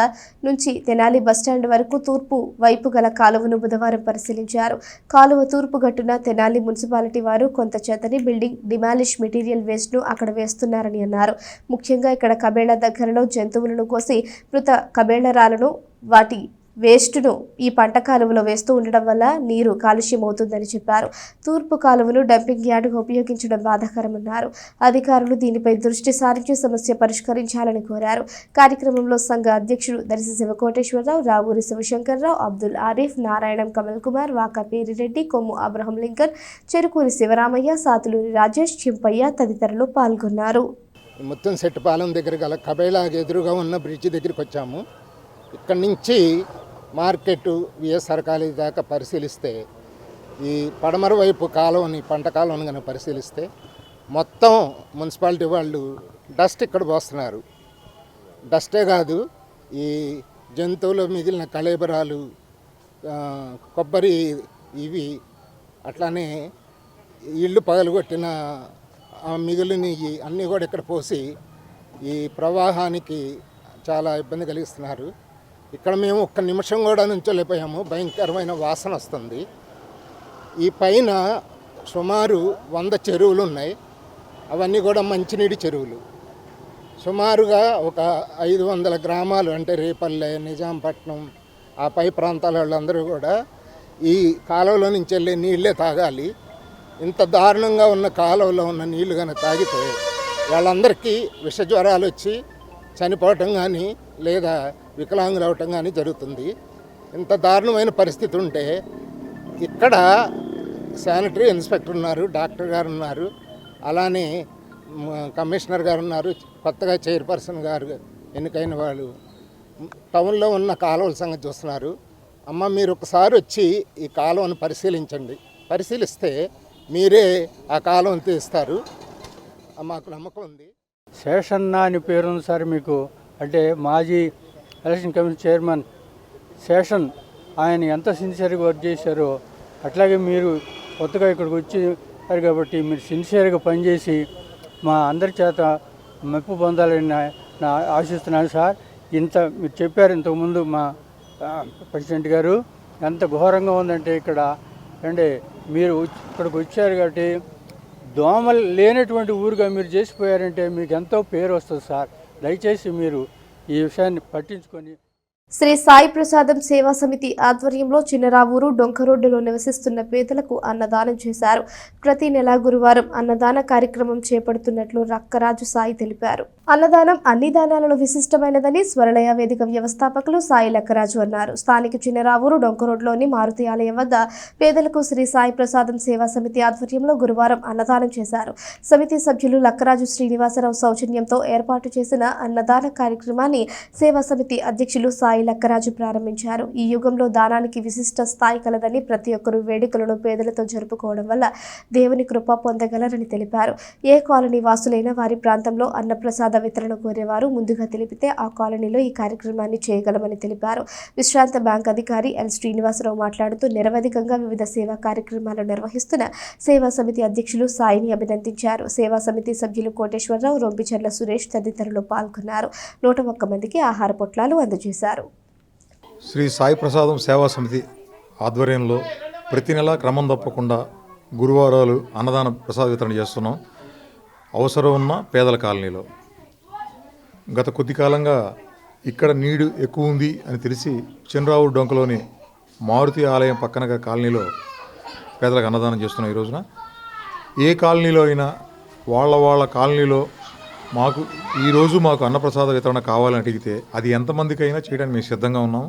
నుంచి తెనాలి బస్టాండ్ వరకు తూర్పు వైపు గల కాలువను బుధవారం పరిశీలించారు. కాలువ తూర్పు గట్టున తెనాలి మున్సిపాలిటీ వారు కొంత చెత్తని బిల్డింగ్ డిమాలిష్ మెటీరియల్ వేస్ట్ ను అక్కడ వేస్తున్నారని అన్నారు. ముఖ్యంగా ఇక్కడ కబేళా దగ్గరలో జంతువులను కోసి మృత కబేళరాలను వాటి వేస్ట్ను ఈ పంట కాలువలో వేస్తూ ఉండడం వల్ల నీరు కాలుష్యమవుతుందని చెప్పారు. తూర్పు కాలువను డంపింగ్ యార్డుగా ఉపయోగించడం బాధాకరమన్నారు. అధికారులు దీనిపై దృష్టి సారించి సమస్య పరిష్కరించాలని కోరారు. కార్యక్రమంలో సంఘ అధ్యక్షుడు దర్శి శివకోటేశ్వరరావు, రావూరి శివశంకర్రావు, అబ్దుల్ ఆరిఫ్, నారాయణం కమల్ కుమార్, వాకా పేరిరెడ్డి, కొమ్ము అబ్రహం లింకన్, చెరుకూరి శివరామయ్య, సాతులూరి రాజేష్, చింపయ్య తదితరులు పాల్గొన్నారు. ముత్తంశెట్టిపాలెం దగ్గర గల కబేళాకి ఎదురుగా ఉన్న బ్రిడ్జి దగ్గరికి వచ్చాము. ఇక్కడి నుంచి మార్కెట్ విఎస్ఆర్ కాలేజీ దాకా పరిశీలిస్తే ఈ పడమర వైపు కాలువని పంట కాలువని కనుక పరిశీలిస్తే మొత్తం మున్సిపాలిటీ వాళ్ళు డస్ట్ ఇక్కడ పోస్తున్నారు. డస్టే కాదు, ఈ జంతువులు మిగిలిన కళేబరాలు, కొబ్బరి ఇవి, అట్లానే ఇళ్ళు పగలగొట్టిన మిగిలినవి అన్నీ కూడా ఇక్కడ పోసి ఈ ప్రవాహానికి చాలా ఇబ్బంది కలిగిస్తున్నారు. ఇక్కడ మేము ఒక్క నిమిషం కూడా నుంచోలేకపోయాము. భయంకరమైన వాసన వస్తుంది. ఈ పైన సుమారు 100 చెరువులు ఉన్నాయి. అవన్నీ కూడా మంచినీటి చెరువులు. సుమారుగా ఒక 500 గ్రామాలు అంటే రేపల్లె, నిజాంపట్నం, ఆ పై ప్రాంతాల వాళ్ళందరూ కూడా ఈ కాలువలో నుంచి వెళ్ళే నీళ్ళే తాగాలి. ఇంత దారుణంగా ఉన్న కాలువలో ఉన్న నీళ్లు కానీ తాగితే వాళ్ళందరికీ విషజ్వరాలు వచ్చి చనిపోవటం కానీ లేదా వికలాంగులు అవటం కానీ జరుగుతుంది. ఇంత దారుణమైన పరిస్థితి ఉంటే ఇక్కడ శానిటరీ ఇన్స్పెక్టర్ ఉన్నారు, డాక్టర్ గారు ఉన్నారు, అలానే కమిషనర్ గారు ఉన్నారు, కొత్తగా చైర్పర్సన్ గారు ఎన్నికైన వాళ్ళు టౌన్లో ఉన్న కాలువల సంగతి చూస్తున్నారు. అమ్మ, మీరు ఒకసారి వచ్చి ఈ కాలువను పరిశీలించండి. పరిశీలిస్తే మీరే ఆ కాలువను తీస్తారు. మాకు నమ్మకం ఉంది. శేషన్న అని పేరుంది సార్ మీకు. అంటే మాజీ ఎలక్షన్ కమిషన్ చైర్మన్ శేషన్, ఆయన ఎంత సిన్సియర్గా వర్క్ చేశారో అట్లాగే మీరు కొత్తగా ఇక్కడికి వచ్చారు కాబట్టి మీరు సిన్సియర్గా పనిచేసి మా అందరి చేత మెప్పు పొందాలని నా ఆశిస్తున్నాను సార్. మీరు చెప్పారు ఇంతకుముందు మా ప్రెసిడెంట్ గారు, ఎంత ఘోరంగా ఉందంటే ఇక్కడ. అంటే మీరు ఇక్కడికి వచ్చారు కాబట్టి దోమలు లేనటువంటి ఊరుగా మీరు చేసిపోయారంటే మీకు ఎంతో పేరు వస్తుంది సార్. దయచేసి మీరు ఈ విషయాన్ని పట్టించుకొని. శ్రీ సాయి ప్రసాదం సేవా సమితి ఆధ్వర్యంలో చిన్నరావూరు డొంక రోడ్డులో నివసిస్తున్న పేదలకు అన్నదానం చేశారు. ప్రతి నెల గురువారం అన్నదాన కార్యక్రమం చేపడుతున్నట్లు రక్కరాజు సాయి తెలిపారు. అన్నదానం అన్ని దానాలలో విశిష్టమైనదని స్వరలయ వేదిక వ్యవస్థాపకులు సాయి లక్కరాజు అన్నారు. స్థానిక చిన్నరావూరు డొంక రోడ్లోని మారుతి ఆలయం వద్ద పేదలకు శ్రీ సాయి ప్రసాదం సేవా సమితి ఆధ్వర్యంలో గురువారం అన్నదానం చేశారు. సమితి సభ్యులు లక్కరాజు శ్రీనివాసరావు సౌజన్యంతో ఏర్పాటు చేసిన అన్నదాన కార్యక్రమాన్ని సేవా సమితి అధ్యక్షులు సాయి లక్కరాజు ప్రారంభించారు. ఈ యుగంలో దానానికి విశిష్ట స్థాయి కలదని, ప్రతి ఒక్కరూ వేడుకలను పేదలతో జరుపుకోవడం వల్ల దేవుని కృప పొందగలరని తెలిపారు. ఏ కాలనీ వాసులైనా వారి ప్రాంతంలో అన్నప్రసాద వితరణ కోరేవారు ముందుగా తెలిపితే ఆ కాలనీలో ఈ కార్యక్రమాన్ని చేయగలమని తెలిపారు. విశ్రాంత బ్యాంక్ అధికారి ఎల్ శ్రీనివాసరావు మాట్లాడుతూ నిరవధికంగా వివిధ సేవా కార్యక్రమాలు నిర్వహిస్తున్న సేవా సమితి అధ్యక్షులు సాయిని అభినందించారు. సేవా సమితి సభ్యులు కోటేశ్వరరావు, రొంపిచెర్ల సురేష్ తదితరులు పాల్గొన్నారు. 101 మందికి ఆహార పొట్లాలు అందజేశారు. శ్రీ సాయి ప్రసాదం సేవా సమితి ఆధ్వర్యంలో ప్రతి నెల క్రమం తప్పకుండా గురువారాలు అన్నదాన ప్రసాద వితరణ చేస్తున్నాం. అవసరం ఉన్న పేదల కాలనీలో. గత కొద్ది కాలంగా ఇక్కడ నీడు ఎక్కువ ఉంది అని తెలిసి చిన్నరావూరు డొంకలోని మారుతి ఆలయం పక్కన కాలనీలో పేదలకు అన్నదానం చేస్తున్నాం. ఈ రోజున ఏ కాలనీలో అయినా వాళ్ళ కాలనీలో ఈరోజు మాకు అన్నప్రసాద వితరణ కావాలని అడిగితే అది ఎంతమందికైనా చేయడానికి మేము సిద్ధంగా ఉన్నాము.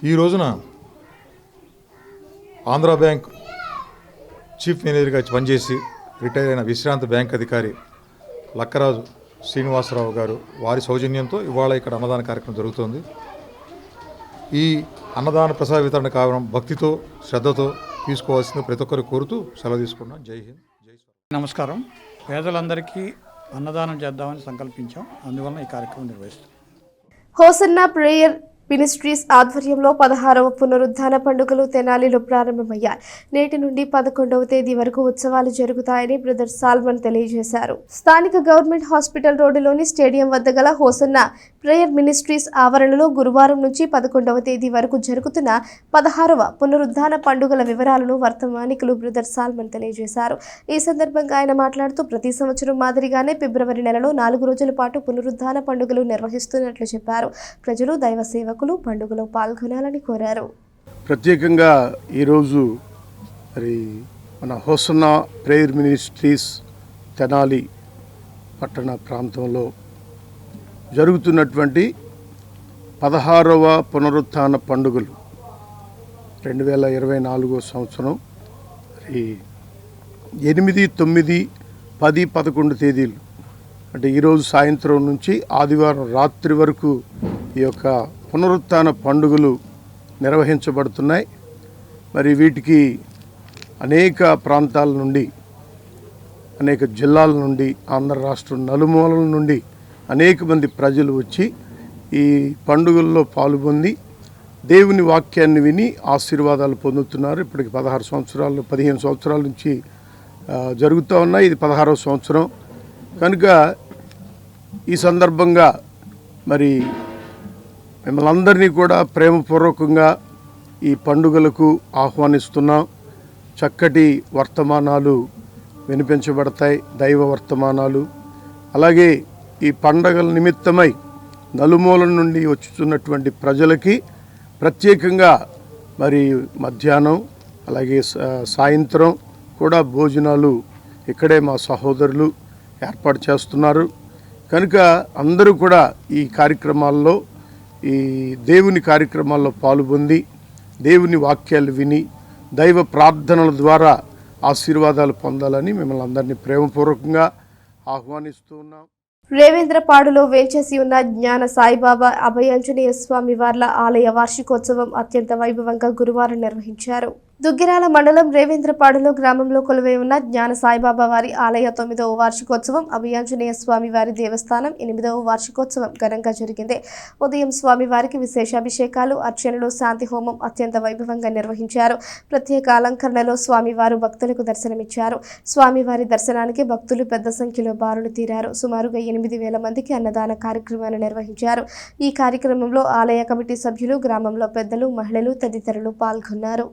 ఈ రోజున ఆంధ్రా బ్యాంక్ చీఫ్ మేనేజర్గా పనిచేసి రిటైర్ అయిన విశ్రాంత బ్యాంక్ అధికారి లక్కరాజు శ్రీనివాసరావు గారు వారి సౌజన్యంతో ఇవాళ ఇక్కడ అన్నదాన కార్యక్రమం జరుగుతోంది. ఈ అన్నదాన ప్రసాద వితరణ కావడం భక్తితో శ్రద్ధతో తీసుకోవాల్సింది ప్రతి ఒక్కరు కోరుతూ సెలవు తీసుకున్నాం. జై హింద్, జై స్వామి. నమస్కారం. పేదలందరికీ అన్నదానం చేద్దామని సంకల్పించాం. అందువలన ఈ కార్యక్రమం నిర్వహిస్తాం. హోసన్నా ప్రేయర్ మినిస్ట్రీస్ ఆధ్వర్యంలో 16వ పునరుద్ధాన పండుగలు తెనాలిలో ప్రారంభమయ్యాయి. నేటి నుండి 11వ తేదీ వరకు ఉత్సవాలు జరుగుతాయని బ్రదర్ సాల్మన్ తెలియజేశారు. స్థానిక గవర్నమెంట్ హాస్పిటల్ రోడ్డులోని స్టేడియం వద్ద గల హోసన్నా ప్రేయర్ మినిస్ట్రీస్ ఆవరణలో గురువారం నుంచి 11వ తేదీ వరకు జరుగుతున్న 16వ పునరుద్ధాన పండుగల వివరాలను వర్తమానికులు బ్రదర్ సాల్మన్ తెలియజేశారు. ఈ సందర్భంగా ఆయన మాట్లాడుతూ ప్రతి సంవత్సరం మాదిరిగానే ఫిబ్రవరి నెలలో 4 రోజుల పాటు పునరుద్ధాన పండుగలు నిర్వహిస్తున్నట్లు చెప్పారు. ప్రజలు దైవ సేవ పండుగలో పాల్గొనాలని కోరారు. ప్రత్యేకంగా ఈరోజు మరి మన హోసన్నా ప్రేయర్ మినిస్ట్రీస్ తెనాలి పట్టణ ప్రాంతంలో జరుగుతున్నటువంటి 16వ పునరుత్థాన పండుగలు 2024 సంవత్సరం 8, 9, 10, 11 తేదీలు అంటే ఈరోజు సాయంత్రం నుంచి ఆదివారం రాత్రి వరకు ఈ యొక్క పునరుత్థాన పండుగలు నిర్వహించబడుతున్నాయి. మరి వీటికి అనేక ప్రాంతాల నుండి, అనేక జిల్లాల నుండి, ఆంధ్ర రాష్ట్రం నలుమూలల నుండి అనేక మంది ప్రజలు వచ్చి ఈ పండుగల్లో పాల్గొని దేవుని వాక్యాన్ని విని ఆశీర్వాదాలు పొందుతున్నారు. ఇప్పటికి 15 సంవత్సరాల నుంచి జరుగుతూ ఉన్నాయి. ఇది 16వ సంవత్సరం కనుక ఈ సందర్భంగా మరి మిమ్మల్ని అందరినీ కూడా ప్రేమపూర్వకంగా ఈ పండుగలకు ఆహ్వానిస్తున్నాం. చక్కటి వర్తమానాలు వినిపించబడతాయి, దైవ వర్తమానాలు. అలాగే ఈ పండగల నిమిత్తమై నలుమూలల నుండి వచ్చుతున్నటువంటి ప్రజలకి ప్రత్యేకంగా మరి మధ్యాహ్నం అలాగే సాయంత్రం కూడా భోజనాలు ఇక్కడే మా సహోదరులు ఏర్పాటు చేస్తున్నారు. కనుక అందరూ కూడా ఈ కార్యక్రమాల్లో, ఈ దేవుని కార్యక్రమాల్లో పాల్గొంది దేవుని వాక్యాలు విని దైవ ప్రార్థనల ద్వారా ఆశీర్వాదాలు పొందాలని మిమ్మల్ని అందరినీ ప్రేమపూర్వకంగా ఆహ్వానిస్తూ ఉన్నాం. రేవేంద్రపాడులో వేంచేసి ఉన్న జ్ఞాన సాయిబాబా అభయాంజనేయ స్వామి వార్ల ఆలయ వార్షికోత్సవం అత్యంత వైభవంగా గురువారం నిర్వహించారు. దుగ్గిరాల మండలం రేవేంద్రపాడులో గ్రామంలో కొలువై ఉన్న జ్ఞాన సాయిబాబా వారి ఆలయ 9వ వార్షికోత్సవం, అభయాంజనేయ స్వామి వారి దేవస్థానం 8వ వార్షికోత్సవం ఘనంగా జరిగింది. ఉదయం స్వామి వారికి విశేషాభిషేకాలు, అర్చనలు, శాంతి హోమం అత్యంత వైభవంగా నిర్వహించారు. ప్రత్యేక అలంకరణలో స్వామివారు భక్తులకు దర్శనమిచ్చారు. స్వామివారి దర్శనానికి భక్తులు పెద్ద సంఖ్యలో బారులు తీరారు. సుమారుగా 8,000 మందికి అన్నదాన కార్యక్రమాన్ని నిర్వహించారు. ఈ కార్యక్రమంలో ఆలయ కమిటీ సభ్యులు, గ్రామంలో పెద్దలు, మహిళలు తదితరులు పాల్గొన్నారు.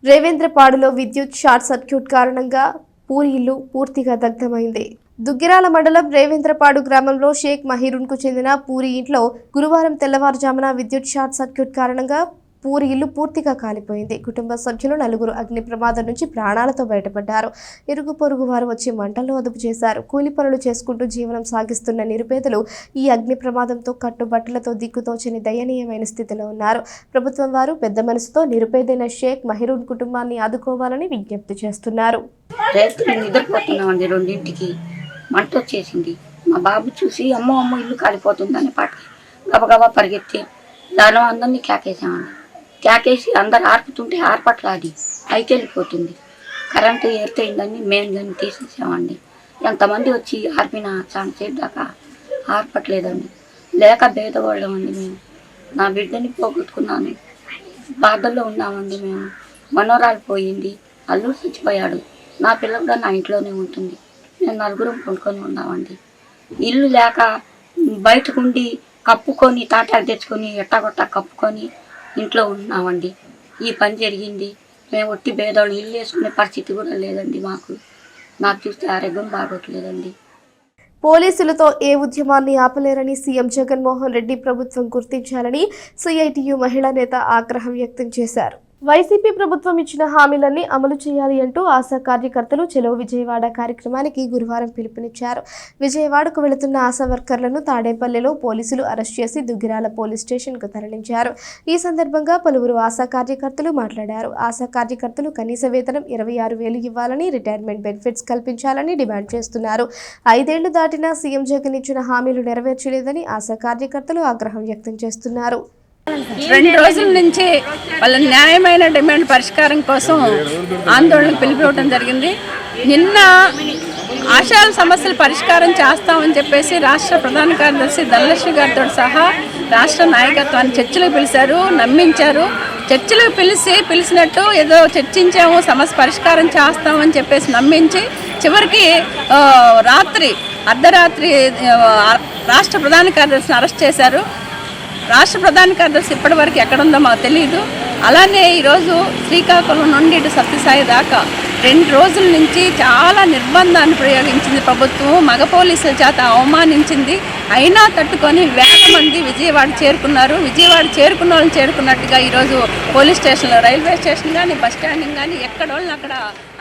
రేవేంద్రపాడులో విద్యుత్ షార్ట్ సర్క్యూట్ కారణంగా పూరి ఇల్లు పూర్తిగా దగ్ధమైంది. దుగ్గిరాల మండలం రేవేంద్రపాడు గ్రామంలో షేక్ మహీరున్కు చెందిన పూరి ఇంట్లో గురువారం తెల్లవారుజామున విద్యుత్ షార్ట్ సర్క్యూట్ కారణంగా పూరి ఇల్లు పూర్తిగా కాలిపోయింది. కుటుంబ సభ్యులు 4 అగ్ని ప్రమాదం నుంచి ప్రాణాలతో బయటపడ్డారు. ఇరుగు పొరుగు వారు వచ్చి మంటల్లో అదుపు చేశారు. కూలి పనులు చేసుకుంటూ జీవనం సాగిస్తున్న నిరుపేదలు ఈ అగ్ని ప్రమాదంతో కట్టుబట్టలతో దిక్కుతోచని దయనీయమైన స్థితిలో ఉన్నారు. ప్రభుత్వం వారు పెద్ద మనసుతో నిరుపేదైన షేక్ మహీరున్ కుటుంబాన్ని ఆదుకోవాలని విజ్ఞప్తి చేస్తున్నారు. నిద్రపోతున్నామండి, 2ంటికి మంట వచ్చేసింది. మా బాబు చూసి అమ్మో ఇల్లు కాలిపోతుందని పాట గబగబా పరిగెత్తి దాని అందరినీ కేకేసి అందరు ఆర్పుతుంటే ఆర్పట్ల అది అయితే వెళ్ళిపోతుంది. కరెంటు ఏర్తయిందని మేము దాన్ని తీసేసామండి. ఎంతమంది వచ్చి ఆర్పిన చాలాసేపు దాకా ఆర్పట్లేదండి. లేక భేదవాళ్ళం అండి మేము. నా బిడ్డని పోగొట్టుకున్నాను, బాధల్లో ఉన్నామండి మేము. మనోరాలు పోయింది, అల్లుడు చచ్చిపోయాడు. నా పిల్ల కూడా నా ఇంట్లోనే ఉంటుంది. మేము 4 కొనుక్కొని ఉన్నామండి. ఇల్లు లేక బయటకుండి కప్పుకొని తాటాకు తెచ్చుకొని ఎట్టగొట్ట కప్పుకొని ఇంట్లో ఉన్నామండి. ఈ పని జరిగింది. మేము ఒట్టి భేదాలు ఇల్లు వేసుకునే పరిస్థితి కూడా లేదండి మాకు. నాకు చూస్తే ఆరోగ్యం బాగోట్లేదండి. పోలీసులతో ఏ ఉద్యమాన్ని ఆపలేరని సీఎం జగన్మోహన్ రెడ్డి ప్రభుత్వం గుర్తించాలని సిఐటియు మహిళా నేత ఆగ్రహం వ్యక్తం చేశారు. వైసీపీ ప్రభుత్వం ఇచ్చిన హామీలన్నీ అమలు చేయాలి అంటూ ఆశా కార్యకర్తలు చెలో విజయవాడ కార్యక్రమానికి గురువారం పిలుపునిచ్చారు. విజయవాడకు వెళుతున్న ఆశా వర్కర్లను తాడేపల్లిలో పోలీసులు అరెస్ట్ చేసి దుగ్గిరాల పోలీస్ స్టేషన్కు తరలించారు. ఈ సందర్భంగా పలువురు ఆశా కార్యకర్తలు మాట్లాడారు. ఆశా కార్యకర్తలు కనీస వేతనం 26,000 ఇవ్వాలని, రిటైర్మెంట్ బెనిఫిట్స్ కల్పించాలని డిమాండ్ చేస్తున్నారు. 5 ఏళ్లు దాటినా సీఎం జగన్ ఇచ్చిన హామీలు నెరవేర్చలేదని ఆశా కార్యకర్తలు ఆగ్రహం వ్యక్తం చేస్తున్నారు. 2 రోజుల నుంచి వాళ్ళ న్యాయమైన డిమాండ్ పరిష్కారం కోసం ఆందోళనకు పిలిపివ్వడం జరిగింది. నిన్న ఆశాల సమస్యలు పరిష్కారం చేస్తామని చెప్పేసి రాష్ట్ర ప్రధాన కార్యదర్శి ధనలక్ష్మి గారితో సహా రాష్ట్ర నాయకత్వాన్ని చర్చలకు పిలిచారు, నమ్మించారు. చర్చలకు పిలిచినట్టు ఏదో చర్చించాము, సమస్య పరిష్కారం చేస్తామని చెప్పేసి నమ్మించి చివరికి అర్ధరాత్రి రాష్ట్ర ప్రధాన కార్యదర్శిని అరెస్ట్ చేశారు. రాష్ట్ర ప్రధాన కార్యదర్శి ఇప్పటివరకు ఎక్కడుందో మాకు తెలియదు. అలానే ఈరోజు శ్రీకాకుళం నుండి ఇటు సత్యసాయి దాకా 2 రోజుల నుంచి చాలా నిర్బంధాన్ని ప్రయోగించింది ప్రభుత్వం. మగ పోలీసుల చేత అవమానించింది. అయినా తట్టుకొని వేల మంది విజయవాడ చేరుకున్నారు. విజయవాడ చేరుకున్న వాళ్ళని చేరుకున్నట్టుగా ఈరోజు పోలీస్ స్టేషన్లో, రైల్వే స్టేషన్ కానీ, బస్ స్టాండింగ్ కానీ ఎక్కడ వాళ్ళని అక్కడ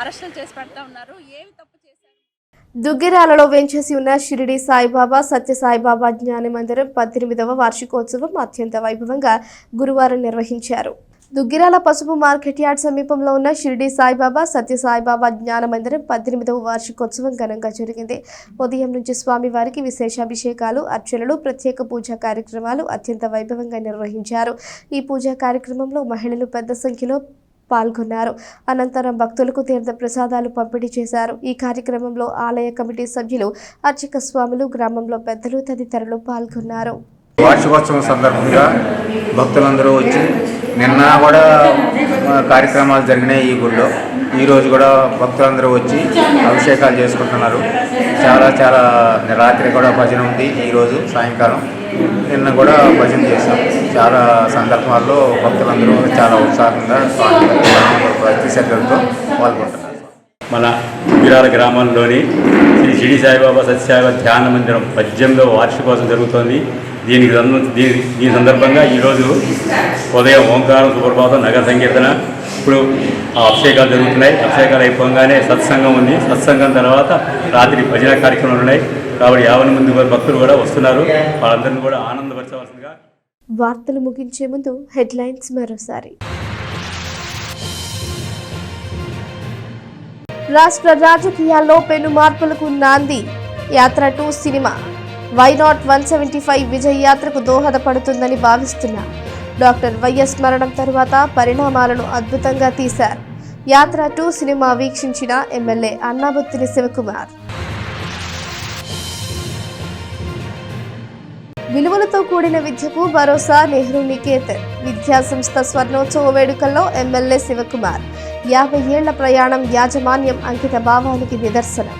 అరెస్టులు చేసి పెడతా ఉన్నారు. ఏమి తప్పు దుగ్గిరాలలో వెంచేసి ఉన్న షిరిడి సాయిబాబా సత్యసాయిబాబా జ్ఞాన మందిరం 18వ వార్షికోత్సవం అత్యంత వైభవంగా గురువారం నిర్వహించారు. దుగ్గిరాల పసుపు మార్కెట్ యార్డ్ సమీపంలో ఉన్న షిరిడి సాయిబాబా సత్యసాయిబాబా జ్ఞాన మందిరం 18వ వార్షికోత్సవం ఘనంగా జరిగింది. ఉదయం నుంచి స్వామివారికి విశేషాభిషేకాలు, అర్చనలు, ప్రత్యేక పూజా కార్యక్రమాలు అత్యంత వైభవంగా నిర్వహించారు. ఈ పూజా కార్యక్రమంలో మహిళలు పెద్ద సంఖ్యలో పాల్గొన్నారు. అనంతరం భక్తులకు తీర్థ ప్రసాదాలు పంపిణీ చేశారు. ఈ కార్యక్రమంలో ఆలయ కమిటీ సభ్యులు, అర్చక స్వాములు, గ్రామంలో పెద్దలు తదితరులు పాల్గొన్నారు. వార్షికోత్సవం సందర్భంగా భక్తులందరూ వచ్చి నిన్న కూడా కార్యక్రమాలు జరిగినాయి ఈ గుడిలో. ఈరోజు కూడా భక్తులందరూ వచ్చి అభిషేకాలు చేసుకుంటున్నారు. చాలా రాత్రి కూడా భజన ఉంది. ఈరోజు సాయంకాలం నిన్న కూడా భజన చేశాం. చాలా సందర్భాల్లో భక్తులందరూ చాలా ఉత్సాహంగా భక్తి శ్రద్ధలతో పాల్గొంటున్నారు. మన దుగ్గిరాల గ్రామంలోని శ్రీ షిరిడి సాయిబాబా సత్యసాయిబాబా ధ్యాన మందిరం 18వ వార్షికోత్సవం జరుగుతోంది. దీని సందర్భంగా ఈరోజు ఉదయం ఓంకారం, సుప్రభాతం, నగర సంకీర్తన, ఇప్పుడు అభిషేకాలు జరుగుతున్నాయి. అభిషేకాలు అయిపోగానే సత్సంగం ఉంది. సత్సంగం తర్వాత రాత్రి భజన కార్యక్రమాలు ఉన్నాయి. కాబట్టి 50 మంది భక్తులు కూడా వస్తున్నారు. వాళ్ళందరినీ కూడా ఆనందపరచవలసిందిగా. వార్తలు ముగించే ముందు హెడ్లైన్స్ మరోసారి. రాష్ట్ర రాజకీయాల్లో పెను మార్పులకు నాంది. యాత్ర 2 సినిమా వై నాట్ 175 విజయ్ యాత్రకు దోహదపడుతుందని భావిస్తున్నా. డాక్టర్ వైఎస్ మరణం తరువాత పరిణామాలను అద్భుతంగా తీశారు. యాత్ర 2 సినిమా వీక్షించిన ఎమ్మెల్యే అన్నాబొత్తిని శివకుమార్. విలువలతో కూడిన విద్యకు భరోసా నెహ్రూ నికేతన్ విద్యా సంస్థ స్వర్ణోత్సవ వేడుకల్లో ఎమ్మెల్యే శివకుమార్. 50 ఏళ్ల ప్రయాణం, యాజమాన్యం, అంకిత భావానికి నిదర్శనం.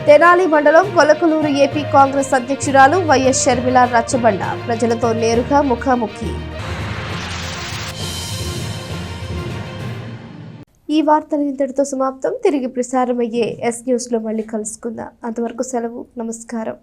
తెనాలి మండలం కొలకలూరు ఏపీ కాంగ్రెస్ అధ్యక్షురాలు వైఎస్ షర్మిల రచ్చబండ ప్రజలతో నేరుగా ముఖాముఖి. ఈ వార్తలు ఇంతటితో సమాప్తం. తిరిగి ప్రసారమయ్యే ఎస్ న్యూస్లో మళ్ళీ కలుసుకుందాం. అంతవరకు సెలవు. నమస్కారం.